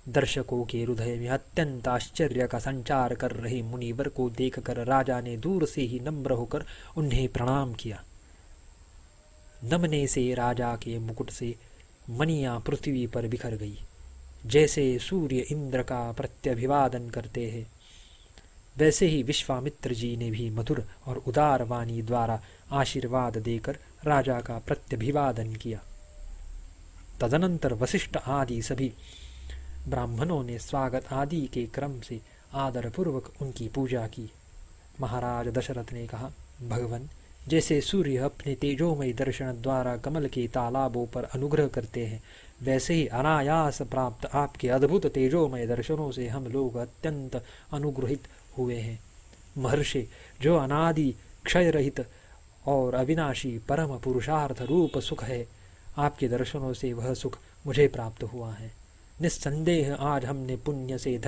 दर्शकों के हृदय में अत्यंत आश्चर्य का संचार कर रहे मुनिवर को देखकर राजा ने दूर से ही नम्र होकर उन्हें प्रणाम किया। नमने से राजा के मुकुट से मणियां पृथ्वी पर बिखर गई। जैसे सूर्य इंद्र का प्रत्यभिवादन करते हैं, वैसे ही विश्वामित्र जी ने भी मधुर और उदार वाणी द्वारा आशीर्वाद देकर राजा का प्रत्यभिवादन किया। तदनंतर वशिष्ठ आदि सभी ब्राह्मणों ने स्वागत आदि के क्रम से आदरपूर्वक उनकी पूजा की। महाराज दशरथ ने कहा, भगवान, जैसे सूर्य अपने तेजोमय दर्शन द्वारा कमल के तालाबों पर अनुग्रह करते हैं, वैसे ही अनायास प्राप्त आपके अद्भुत तेजोमय दर्शनों से हम लोग अत्यंत अनुग्रहित हुए हैं। महर्षि, जो अनादि क्षय रहित और अविनाशी परम पुरुषार्थ रूप सुख है, आपके दर्शनों से वह सुख मुझे प्राप्त हुआ है। निस्संदेह आज हमने पुण्य से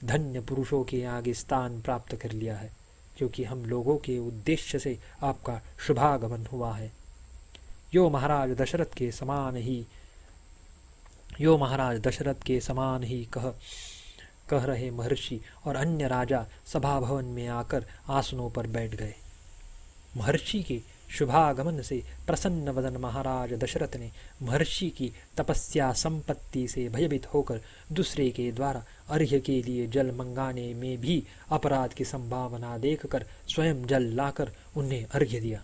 धन्य पुरुषों के आगे स्थान प्राप्त कर लिया है, क्योंकि हम लोगों के उद्देश्य से आपका शुभागमन हुआ है। यो महाराज दशरथ के समान ही कह रहे महर्षि और अन्य राजा सभा भवन में आकर आसनों पर बैठ गए। महर्षि के शुभागमन से प्रसन्न वदन महाराज दशरथ ने महर्षि की तपस्या संपत्ति से भयभीत होकर दूसरे के द्वारा अर्घ्य के लिए जल मंगाने में भी अपराध की संभावना देखकर स्वयं जल लाकर उन्हें अर्घ्य दिया।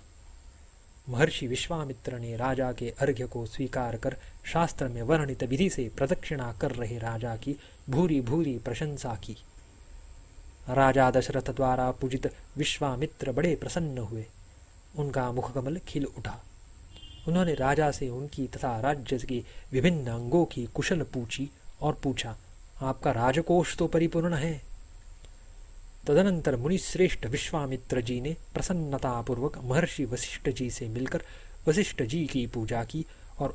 महर्षि विश्वामित्र ने राजा के अर्घ्य को स्वीकार कर शास्त्र में वर्णित विधि से प्रदक्षिणा कर रहे राजा की भूरी भूरी प्रशंसा की। राजा दशरथ द्वारा पूजित विश्वामित्र बड़े प्रसन्न हुए। उनका मुखकमल खिल उठा। उन्होंने राजा से उनकी तथा राज्य के विभिन्न अंगों की कुशल पूछी और पूछा, आपका राजकोष तो परिपूर्ण है? तदनंतर मुनिश्रेष्ठ विश्वामित्र जी ने प्रसन्नतापूर्वक महर्षि वशिष्ठ जी से मिलकर वशिष्ठ जी की पूजा की और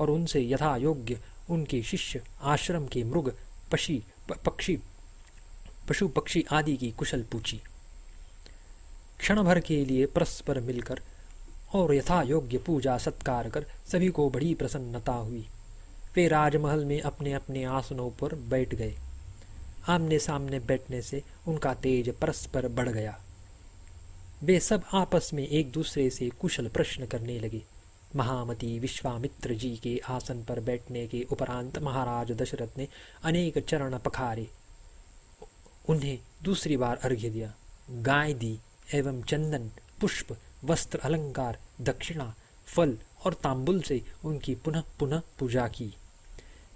उनसे यथा योग्य उनके शिष्य आश्रम के मृग पशु पक्षी आदि की कुशल पूछी। क्षण भर के लिए परस्पर मिलकर और यथा योग्य पूजा सत्कार कर सभी को बड़ी प्रसन्नता हुई। वे राजमहल में अपने अपने आसनों पर बैठ गए। आमने सामने बैठने से उनका तेज परस्पर बढ़ गया। वे सब आपस में एक दूसरे से कुशल प्रश्न करने लगे। महामती विश्वामित्र जी के आसन पर बैठने के उपरांत महाराज दशरथ ने अनेक चरण पखारे। उन्हें दूसरी बार अर्घ्य दिया, गाय दी एवं चंदन, पुष्प, वस्त्र, अलंकार, दक्षिणा, फल और तांबुल से उनकी पुनः पुनः पूजा की।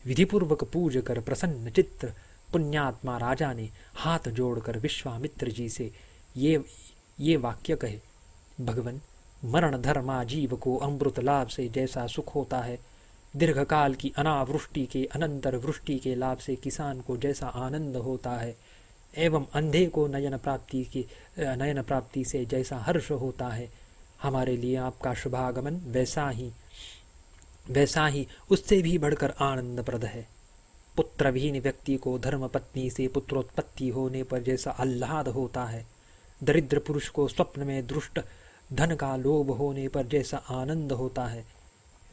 विधिपूर्वक पूज कर प्रसन्न चित्त पुण्यात्मा राजा ने हाथ जोड़कर विश्वामित्र जी से ये वाक्य कहे, भगवन, मरण धर्मा जीव को अमृत लाभ से जैसा सुख होता है, दीर्घकाल की अनावृष्टि के अनंतर वृष्टि के लाभ से किसान को जैसा आनंद होता है, एवं अंधे को नयन प्राप्ति से जैसा हर्ष होता है, हमारे लिए आपका शुभागमन वैसा ही उससे भी बढ़कर आनंदप्रद है। पुत्रविहीन व्यक्ति को धर्मपत्नी से पुत्रोत्पत्ति होने पर जैसा आह्लाद होता है, दरिद्र पुरुष को स्वप्न में दृष्ट धन का लोभ होने पर जैसा आनंद होता है,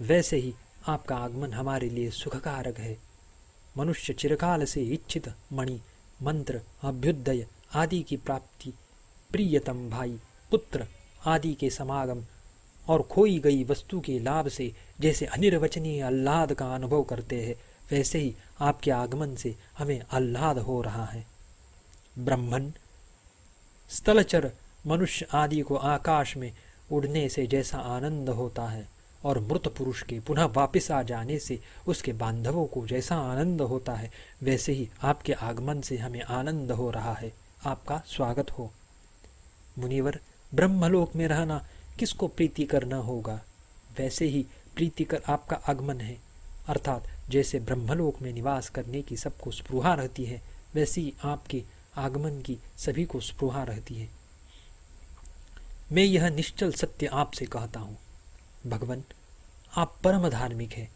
वैसे ही आपका आगमन हमारे लिए सुखकारक है। मनुष्य चिरकाल से इच्छित मणि, मंत्र, अभ्युदय आदि की प्राप्ति, प्रियतम भाई, पुत्र आदि के समागम और खोई गई वस्तु के लाभ से जैसे अनिर्वचनीय आह्लाद का अनुभव करते हैं, वैसे ही आपके आगमन से हमें आह्लाद हो रहा है। ब्रह्मन, स्थलचर मनुष्य आदि को आकाश में उड़ने से जैसा आनंद होता है और मृत पुरुष के पुनः वापस आ जाने से उसके बांधवों को जैसा आनंद होता है, वैसे ही आपके आगमन से हमें आनंद हो रहा है। आपका स्वागत हो। मुनिवर, ब्रह्मलोक में रहना किसको प्रीति करना होगा, वैसे ही प्रीतिकर आपका आगमन है। अर्थात जैसे ब्रह्मलोक में निवास करने की सबको स्पृहा रहती है, वैसे ही आपके आगमन की सभी को स्पृहा रहती है। मैं यह निश्चल सत्य आपसे कहता हूँ। भगवन, आप परम धार्मिक हैं।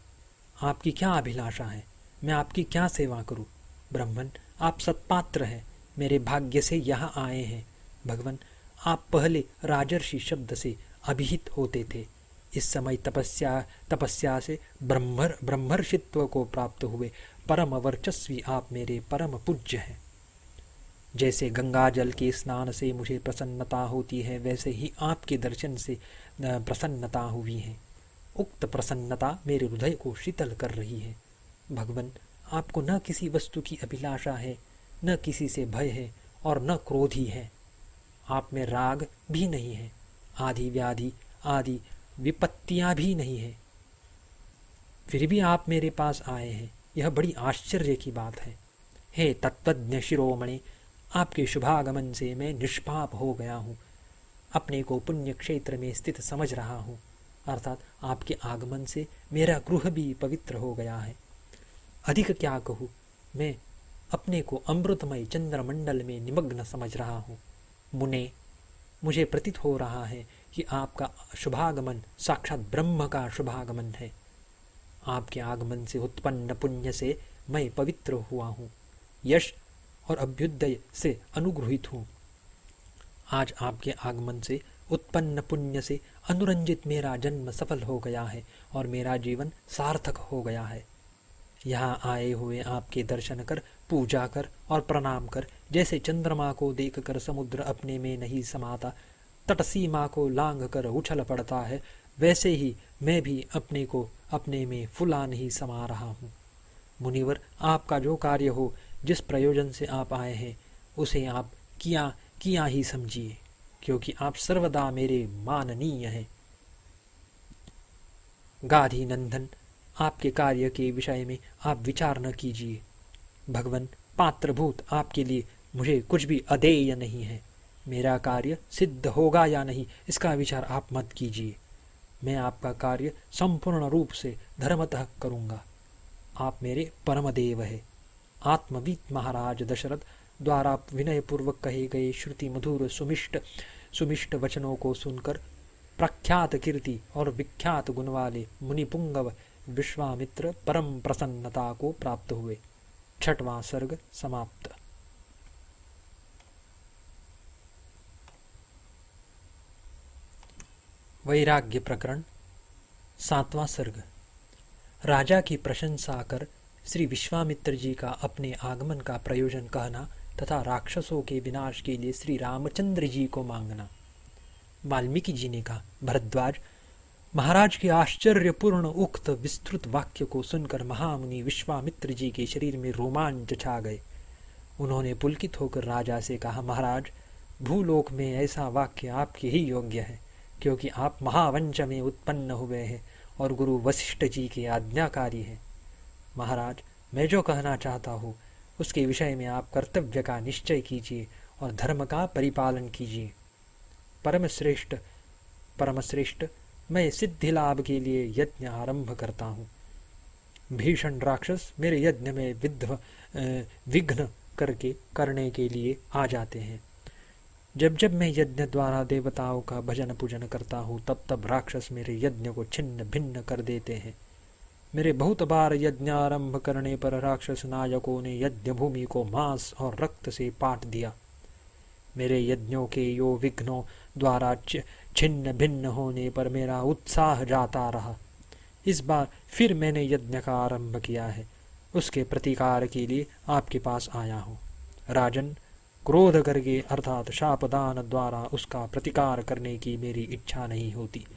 आपकी क्या अभिलाषा है? मैं आपकी क्या सेवा करूँ? ब्रह्मन, आप सत्पात्र हैं, मेरे भाग्य से यहाँ आए हैं। भगवन, आप पहले राजर्षि शब्द से अभिहित होते थे, इस समय तपस्या से ब्रह्मर्षित्व को प्राप्त हुए परम वर्चस्वी आप मेरे परम पूज्य हैं। जैसे गंगा जल के स्नान से मुझे प्रसन्नता होती है, वैसे ही आपके दर्शन से प्रसन्नता हुई है। उक्त प्रसन्नता मेरे हृदय को शीतल कर रही है। भगवन, आपको न किसी वस्तु की अभिलाषा है, न किसी से भय है और न क्रोध ही है। आप में राग भी नहीं है, आदि व्याधि आदि विपत्तियां भी नहीं है। फिर भी आप मेरे पास आए हैं, यह बड़ी आश्चर्य की बात है। हे तत्वज्ञ शिरोमणि, आपके शुभागमन से मैं निष्पाप हो गया हूँ, अपने को पुण्य क्षेत्र में स्थित समझ रहा हूँ। अर्थात आपके आगमन से मेरा गृह भी पवित्र हो गया है। अधिक क्या कहूँ, मैं अपने को अमृतमय चंद्रमंडल में निमग्न समझ रहा हूँ। मुने, मुझे प्रतीत हो रहा है कि आपका शुभागमन साक्षात ब्रह्म का शुभागमन है। आपके आगमन से उत्पन्न पुण्य से मैं पवित्र हुआ हूँ, यश और अभ्युदय से अनुग्रहित हूँ। आज आपके आगमन से उत्पन्न पुण्य से अनुरंजित मेरा जन्म सफल हो गया है और मेरा जीवन सार्थक हो गया है। यहाँ आए हुए आपके दर्शन कर, पूजा कर और प्रणाम कर, जैसे चंद्रमा को देखकर समुद्र अपने में नहीं समाता, तटसीमा को लांघ कर उछल पड़ता है, वैसे ही मैं भी अपने को अपने में फुला नहीं समा रहा हूँ। मुनिवर, आपका जो कार्य हो, जिस प्रयोजन से आप आए हैं, उसे आप किया ही समझिए, क्योंकि आप सर्वदा मेरे माननीय हैं। गाधी नंदन, आपके कार्य के विषय में आप विचार न कीजिए। भगवन, पात्रभूत आपके लिए मुझे कुछ भी अदेय नहीं है। मेरा कार्य सिद्ध होगा या नहीं, इसका विचार आप मत कीजिए। मैं आपका कार्य संपूर्ण रूप से धर्मतः करूँगा। आप मेरे परमदेव है। आत्मवीत महाराज दशरथ द्वारा विनयपूर्वक कहे गए श्रुति मधुर सुमिष्ट वचनों को सुनकर प्रख्यात कीर्ति और विख्यात गुण वाले मुनिपुंगव विश्वामित्र परम प्रसन्नता को प्राप्त हुए। 6वां सर्ग समाप्त। वैराग्य प्रकरण 7वां सर्ग। राजा की प्रशंसा कर श्री विश्वामित्र जी का अपने आगमन का प्रयोजन कहना तथा राक्षसों के विनाश के लिए श्री रामचंद्र जी को मांगना। वाल्मीकि जी ने कहा, भरद्वाज, महाराज के आश्चर्यपूर्ण उक्त विस्तृत वाक्य को सुनकर महामुनि विश्वामित्र जी के शरीर में रोमांच छा गए। उन्होंने पुलकित होकर राजा से कहा, महाराज, भूलोक में ऐसा वाक्य आपके ही योग्य है, क्योंकि आप महावंश में उत्पन्न हुए हैं और गुरु वशिष्ठ जी के आज्ञाकारी हैं। महाराज, मैं जो कहना चाहता हूँ उसके विषय में आप कर्तव्य का निश्चय कीजिए और धर्म का परिपालन कीजिए। परमश्रेष्ठ, मैं सिद्धि लाभ के लिए यज्ञ आरंभ करता हूँ। भीषण राक्षस मेरे यज्ञ में विघ्न करने के लिए आ जाते हैं। जब जब मैं यज्ञ द्वारा देवताओं का भजन पूजन करता हूँ तब तब राक्षस मेरे यज्ञ को छिन्न भिन्न कर देते हैं। मेरे बहुत बार यज्ञ आरंभ करने पर राक्षस नायकों ने यज्ञ भूमि को मांस और रक्त से पाट दिया। मेरे यज्ञों के यो विघ्नों द्वारा छिन्न भिन्न होने पर मेरा उत्साह जाता रहा। इस बार फिर मैंने यज्ञ का आरंभ किया है, उसके प्रतिकार के लिए आपके पास आया हूँ। राजन, क्रोध करके अर्थात शापदान द्वारा उसका प्रतिकार करने की मेरी इच्छा नहीं होती,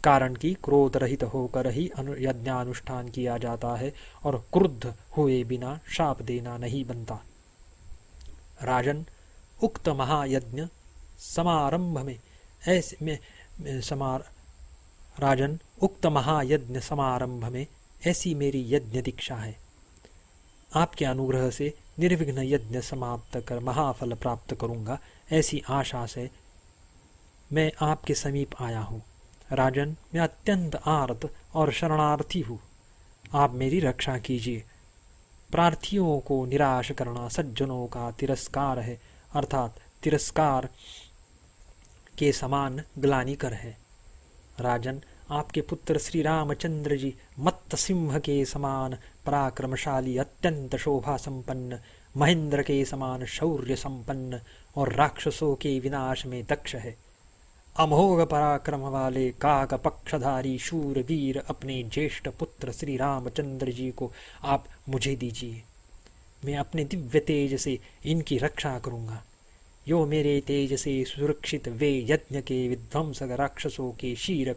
कारण कि क्रोध रहित होकर ही यज्ञानुष्ठान किया जाता है और क्रुद्ध हुए बिना शाप देना नहीं बनता। राजन, उक्त महायज्ञ समारंभ में ऐसी मेरी यज्ञ दीक्षा है। आपके अनुग्रह से निर्विघ्न यज्ञ समाप्त कर महाफल प्राप्त करूंगा, ऐसी आशा से मैं आपके समीप आया हूँ। राजन, मैं अत्यंत आर्त और शरणार्थी हूँ, आप मेरी रक्षा कीजिए। प्रार्थियों को निराश करना सज्जनों का तिरस्कार है, अर्थात तिरस्कार के समान ग्लानिकर है। राजन, आपके पुत्र श्री रामचंद्र जी मत्त सिंह के समान पराक्रमशाली, अत्यंत शोभा संपन्न, महेंद्र के समान शौर्य संपन्न और राक्षसों के विनाश में दक्ष है। अमोघ पराक्रम वाले काक पक्षधारी शूर वीर अपने ज्येष्ठ पुत्र श्री रामचंद्र जी को आप मुझे दीजिए। मैं अपने दिव्य तेज से इनकी रक्षा करूंगा। यो मेरे तेज से सुरक्षित वे यज्ञ के विध्वंसक राक्षसों के शीर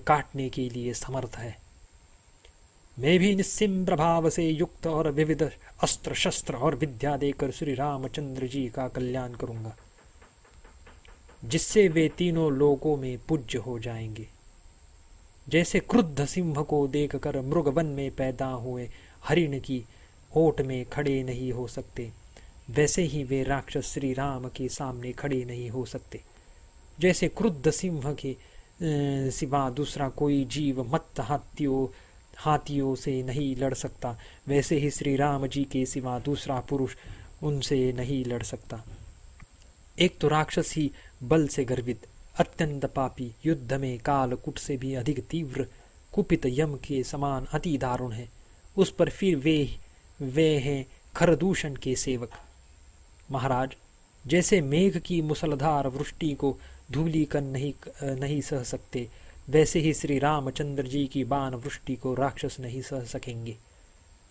काटने के लिए समर्थ है। मैं भी निस्सिम प्रभाव से युक्त और विविध अस्त्र शस्त्र और विद्या देकर श्री रामचंद्र जी का कल्याण करूंगा, जिससे वे तीनों लोकों में पूज्य हो जाएंगे। जैसे क्रुद्ध सिंह को देखकर मृगवन में पैदा हुए हरिण की ओट में खड़े नहीं हो सकते, वैसे ही वे राक्षस श्री राम के सामने खड़े नहीं हो सकते। जैसे क्रुद्ध सिंह के सिवा दूसरा कोई जीव मत्त हाथियों से नहीं लड़ सकता, वैसे ही श्री राम जी के सिवा दूसरा पुरुष उनसे नहीं लड़ सकता। एक तो राक्षस ही बल से गर्वित, अत्यंत पापी, युद्ध में कालकूट से भी अधिक तीव्र, कुपित यम के समान अति दारुण है। उस पर फिर वे हैं खरदूषण के सेवक। महाराज, जैसे मेघ की मुसलधार वृष्टि को धूलिकण नहीं सह सकते, वैसे ही श्री रामचंद्र जी की बाण वृष्टि को राक्षस नहीं सह सकेंगे।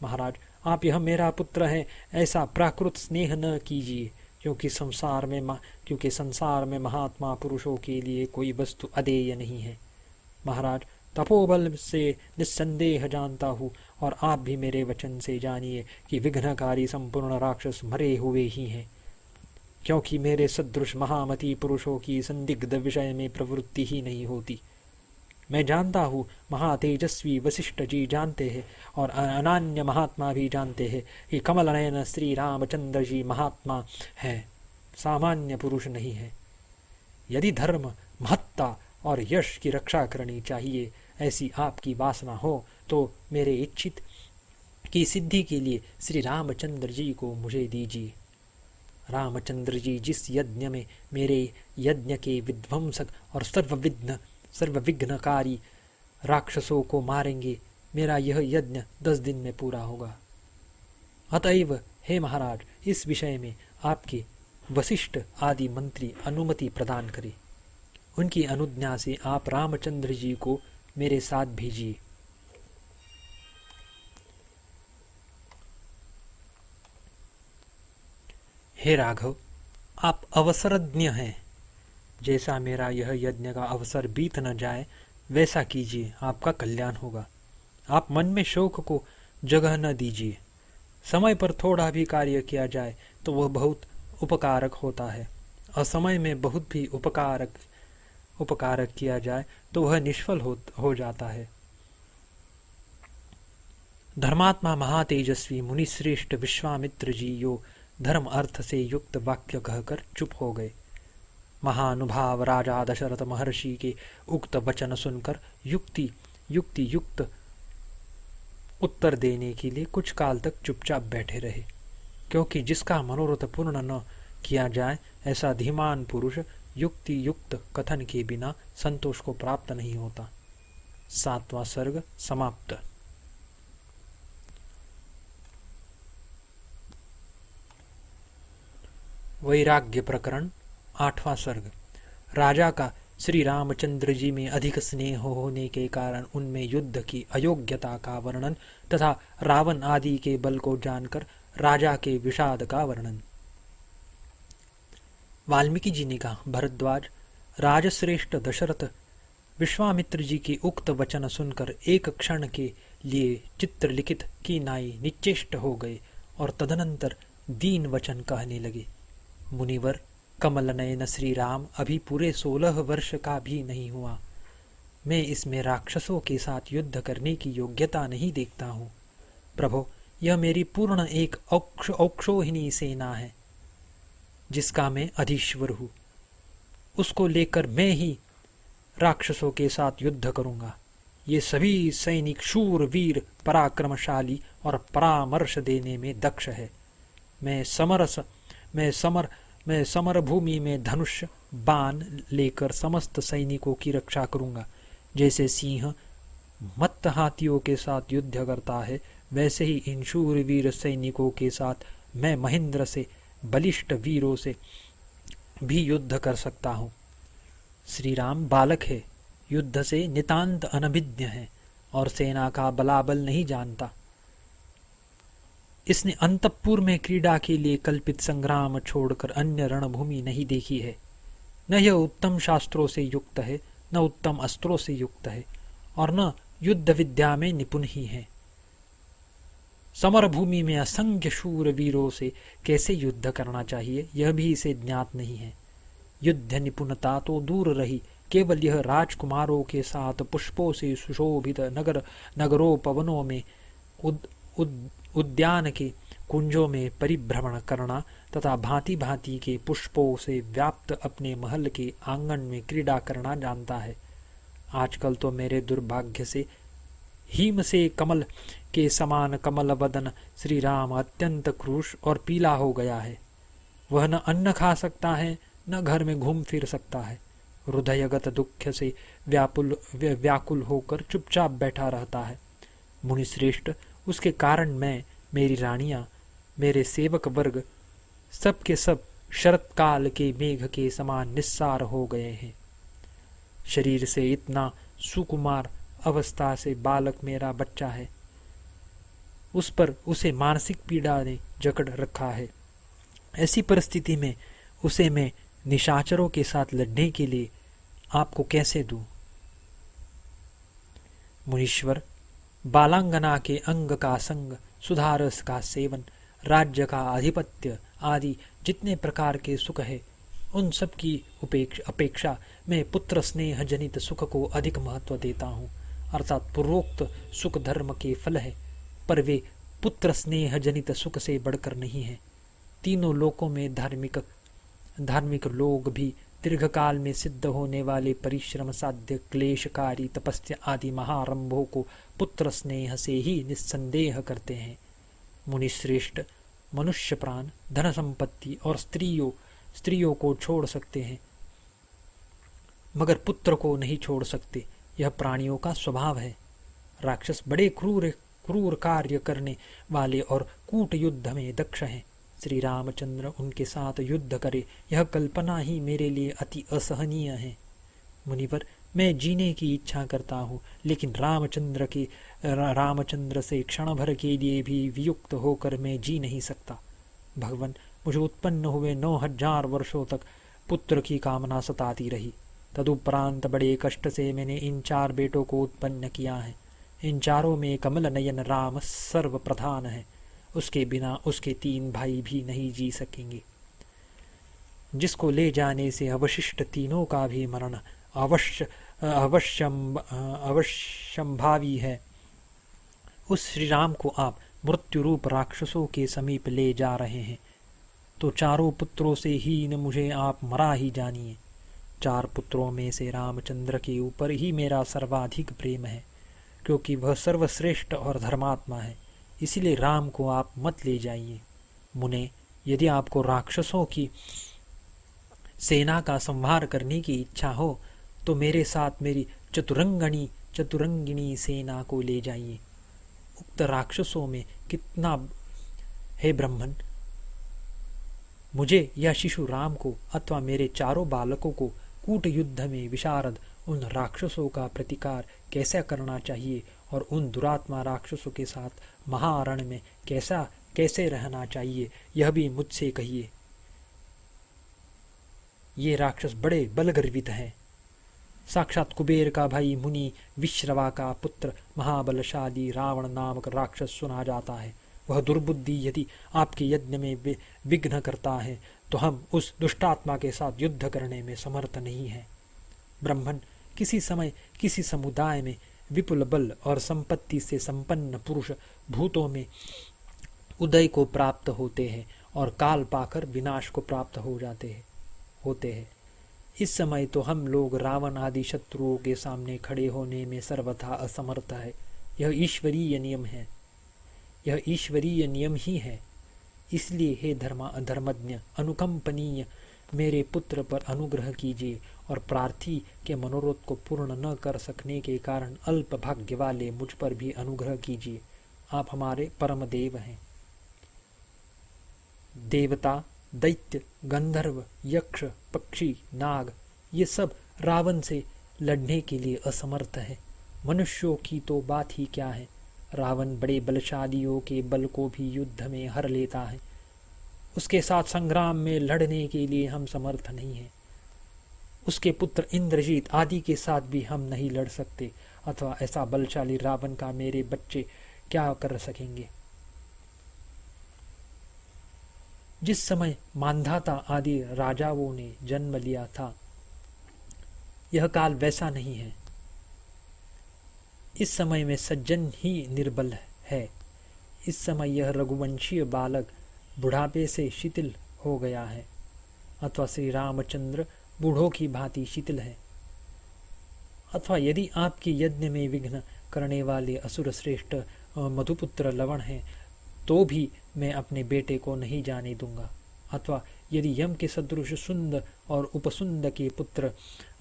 महाराज, आप यह मेरा पुत्र है ऐसा प्राकृत स्नेह न कीजिए, क्योंकि संसार में महात्मा पुरुषों के लिए कोई वस्तु अदेय नहीं है। महाराज, तपोबल से निस्संदेह जानता हूँ और आप भी मेरे वचन से जानिए कि विघ्नकारी संपूर्ण राक्षस मरे हुए ही हैं, क्योंकि मेरे सदृश महामती पुरुषों की संदिग्ध विषय में प्रवृत्ति ही नहीं होती। मैं जानता हूँ महातेजस्वी वशिष्ठ जी जानते हैं और अनन्य महात्मा भी जानते हैं कि कमल नयन श्री रामचंद्र जी महात्मा है, सामान्य पुरुष नहीं है। यदि धर्म, महत्ता और यश की रक्षा करनी चाहिए, ऐसी आपकी वासना हो तो मेरे इच्छित की सिद्धि के लिए श्री रामचंद्र जी को मुझे दीजिए। रामचंद्र जी जिस यज्ञ में मेरे यज्ञ के विध्वंसक और सर्वविघ्नकारी राक्षसों को मारेंगे, मेरा यह यज्ञ 10 दिन में पूरा होगा। अतएव हे महाराज, इस विषय में आपके वशिष्ठ आदि मंत्री अनुमति प्रदान करें। उनकी अनुज्ञा से आप रामचंद्र जी को मेरे साथ भेजिए। हे राघव, आप अवसरज्ञ हैं। जैसा मेरा यह यज्ञ का अवसर बीत न जाए वैसा कीजिए, आपका कल्याण होगा। आप मन में शोक को जगह न दीजिए। समय पर थोड़ा भी कार्य किया जाए तो वह बहुत उपकारक होता है। असमय में बहुत भी उपकारक किया जाए तो वह निष्फल हो जाता है। धर्मात्मा महातेजस्वी मुनिश्रेष्ठ विश्वामित्र जी यो धर्म अर्थ से युक्त वाक्य कहकर चुप हो गए। महानुभाव राजा दशरथ महर्षि के उक्त वचन सुनकर युक्ति युक्त उत्तर देने के लिए कुछ काल तक चुपचाप बैठे रहे, क्योंकि जिसका मनोरथ पूर्ण न किया जाए ऐसा धीमान पुरुष युक्ति युक्त कथन के बिना संतोष को प्राप्त नहीं होता। 7वां सर्ग समाप्त। वैराग्य प्रकरण 8वां सर्ग। राजा का श्री रामचंद्र जी में अधिक स्नेह होने के कारण उनमें युद्ध की अयोग्यता का वर्णन तथा रावण आदि के बल को जानकर राजा के विषाद का वर्णन। वाल्मीकि जी ने कहा, भरद्वाज, राजश्रेष्ठ दशरथ विश्वामित्र जी के उक्त वचन सुनकर एक क्षण के लिए चित्रलिखित की नाई निश्चेष्ट हो गए और तदनंतर दीन वचन कहने लगे। मुनिवर, कमल नयन श्री राम अभी पूरे 16 वर्ष का भी नहीं हुआ। मैं इसमें राक्षसों के साथ युद्ध करने की योग्यता नहीं देखता हूँ। प्रभो, यह मेरी पूर्ण एक औक्षोहिणी सेना है जिसका मैं अधीश्वर हूँ। उसको लेकर मैं ही राक्षसों के साथ युद्ध करूँगा। ये सभी सैनिक शूर वीर पराक्रमशाली और परामर्श देने में दक्ष है। मैं समर भूमि में धनुष बाण लेकर समस्त सैनिकों की रक्षा करूंगा। जैसे सिंह मत्त हाथियों के साथ युद्ध करता है, वैसे ही इन शूरवीर सैनिकों के साथ मैं महेंद्र से बलिष्ठ वीरों से भी युद्ध कर सकता हूँ। श्री राम बालक है, युद्ध से नितांत अनभिज्ञ है और सेना का बलाबल नहीं जानता। इसने अंतपुर में क्रीड़ा के लिए कल्पित संग्राम छोड़कर अन्य रणभूमि नहीं देखी है। न यह उत्तम शास्त्रों से युक्त है, न उत्तम अस्त्रों से युक्त है और न युद्ध विद्या में निपुण ही है। समर भूमि में असंख्य शूर वीरों से कैसे युद्ध करना चाहिए यह भी इसे ज्ञात नहीं है। युद्ध निपुणता तो दूर रही, केवल यह राजकुमारों के साथ पुष्पों से सुशोभित नगरोपवनों में उद्यान के कुंजों में परिभ्रमण करना तथा भांति भांति के पुष्पों से व्याप्त अपने महल के आंगन में क्रीड़ा करना जानता है। आजकल तो मेरे दुर्भाग्य से हिम से कमल के समान कमल वदन श्री राम अत्यंत क्रूश और पीला हो गया है। वह न अन्न खा सकता है, न घर में घूम फिर सकता है। हृदयगत दुख से व्याकुल होकर चुपचाप बैठा रहता है। मुनिश्रेष्ठ, उसके कारण मैं, मेरी रानियां, मेरे सेवक वर्ग सब के सब शरत काल के मेघ के समान निस्सार हो गए हैं। शरीर से इतना सुकुमार अवस्था से बालक मेरा बच्चा है, उस पर उसे मानसिक पीड़ा ने जकड़ रखा है। ऐसी परिस्थिति में उसे मैं निशाचरों के साथ लड़ने के लिए आपको कैसे दूं? मुनीश्वर, बालांगना के अंग का संग, सुधारस का सेवन, राज्य का आधिपत्य आदि जितने प्रकार के सुख है, उन सब की अपेक्षा मैं पुत्र स्नेह जनित सुख को अधिक महत्व देता हूँ। अर्थात पूर्वोक्त सुख धर्म के फल है, पर वे पुत्र स्नेह जनित सुख से बढ़कर नहीं है। तीनों लोकों में धार्मिक लोग भी दीर्घकाल में सिद्ध होने वाले परिश्रम साध्य क्लेशकारी तपस्या आदि महारंभों को पुत्र स्नेह से ही निस्संदेह करते हैं। मुनिश्रेष्ठ, मनुष्य प्राण धन संपत्ति और स्त्रियों को छोड़ सकते हैं, मगर पुत्र को नहीं छोड़ सकते। यह प्राणियों का स्वभाव है। राक्षस बड़े क्रूर कार्य करने वाले और कूट युद्ध में दक्ष हैं। श्री रामचंद्र उनके साथ युद्ध करे, यह कल्पना ही मेरे लिए अति असहनीय है। मुनिवर, मैं जीने की इच्छा करता हूँ, लेकिन रामचंद्र से क्षण भर के लिए भी वियुक्त होकर मैं जी नहीं सकता। भगवान, मुझे उत्पन्न हुए 9000 वर्षों तक पुत्र की कामना सताती रही। तदुपरांत बड़े कष्ट से मैंने इन 4 बेटों को उत्पन्न किया है। इन चारों में कमल नयन राम सर्वप्रधान है। उसके बिना उसके 3 भाई भी नहीं जी सकेंगे। जिसको ले जाने से अवशिष्ट तीनों का भी मरण अवश्यंभावी है, उस श्री राम को आप मृत्यु रूप राक्षसों के समीप ले जा रहे हैं, तो चारों पुत्रों से हीन मुझे आप मरा ही जानिए। 4 पुत्रों में से रामचंद्र के ऊपर ही मेरा सर्वाधिक प्रेम है, क्योंकि वह सर्वश्रेष्ठ और धर्मात्मा है, इसलिए राम को आप मत ले जाइए। मुने, यदि आपको राक्षसों की सेना का संहार करने की इच्छा हो तो मेरे साथ मेरी चतुरंगिणी सेना को ले जाइए। उक्त राक्षसों में कितना है ब्राह्मण, मुझे या शिशु राम को अथवा मेरे चारों बालकों को कूट युद्ध में विशारद उन राक्षसों का प्रतिकार कैसा करना चाहिए और उन दुरात्मा राक्षसों के साथ महारण्य में कैसे रहना चाहिए, यह भी मुझसे कहिए। ये राक्षस बड़े बलगर्वित हैं। साक्षात कुबेर का भाई मुनि विश्रवा का पुत्र महाबलशाली रावण नामक राक्षस सुना जाता है। वह दुर्बुद्धि यदि आपके यज्ञ में विघ्न करता है तो हम उस दुष्टात्मा के साथ युद्ध करने में समर्थ नहीं हैं। ब्राह्मण, किसी समय किसी समुदाय में विपुल बल और संपत्ति से संपन्न पुरुष भूतों में उदय को प्राप्त होते हैं और काल पाकर विनाश को प्राप्त होते हैं। इस समय तो हम लोग रावण आदि शत्रुओं के सामने खड़े होने में सर्वथा असमर्थ है। यह ईश्वरीय नियम ही है। इसलिए हे धर्मज्ञ अनुकंपनीय, मेरे पुत्र पर अनुग्रह कीजिए और प्रार्थी के मनोरथ को पूर्ण न कर सकने के कारण अल्प भाग्य वाले मुझ पर भी अनुग्रह कीजिए। आप हमारे परम देव हैं। देवता, दैत्य, गंधर्व, यक्ष, पक्षी, नाग, ये सब रावण से लड़ने के लिए असमर्थ है। मनुष्यों की तो बात ही क्या है। रावण बड़े बलशालियों के बल को भी युद्ध में हर लेता है। उसके साथ संग्राम में लड़ने के लिए हम समर्थ नहीं हैं। उसके पुत्र इंद्रजीत आदि के साथ भी हम नहीं लड़ सकते, अथवा ऐसा बलशाली रावण का मेरे बच्चे क्या कर सकेंगे। जिस समय मांधाता आदि राजाओं ने जन्म लिया था, यह काल वैसा नहीं है। इस समय में सज्जन ही निर्बल है। इस समय यह रघुवंशीय बालक बुढ़ापे से शिथिल हो गया है, अथवा श्री रामचंद्र बूढ़ों की भांति शिथिल है। अथवा यदि आपके यज्ञ में विघ्न करने वाले असुर श्रेष्ठ मधुपुत्र लवण हैं, तो भी मैं अपने बेटे को नहीं जाने दूंगा। अथवा यदि यम के सदृश सुंद और उपसुंद के पुत्र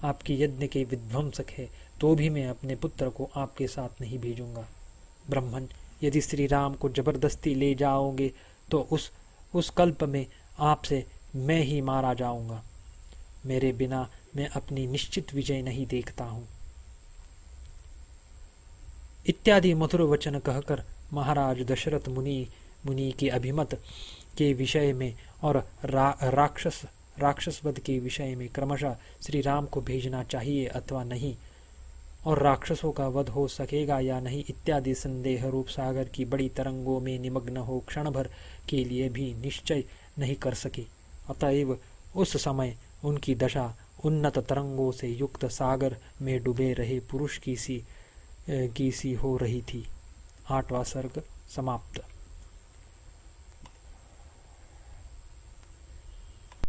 आपके यज्ञ के विध्वंसक है, तो भी मैं अपने पुत्र को आपके साथ नहीं भेजूंगा। ब्राह्मण, यदि श्री राम को जबरदस्ती ले जाओगे तो उस कल्प में आपसे मैं ही मारा जाऊंगा। मेरे बिना मैं अपनी निश्चित विजय नहीं देखता हूँ। इत्यादि मधुर वचन कहकर महाराज दशरथ मुनि के अभिमत के विषय में और राक्षस वध के विषय में क्रमशः श्री राम को भेजना चाहिए अथवा नहीं, और राक्षसों का वध हो सकेगा या नहीं इत्यादि संदेह रूप सागर की बड़ी तरंगों में निमग्न हो क्षण भर के लिए भी निश्चय नहीं कर सके। अतएव उस समय उनकी दशा उन्नत तरंगों से युक्त सागर में डूबे रहे पुरुष की सी हो रही थी। 8वां सर्ग समाप्त।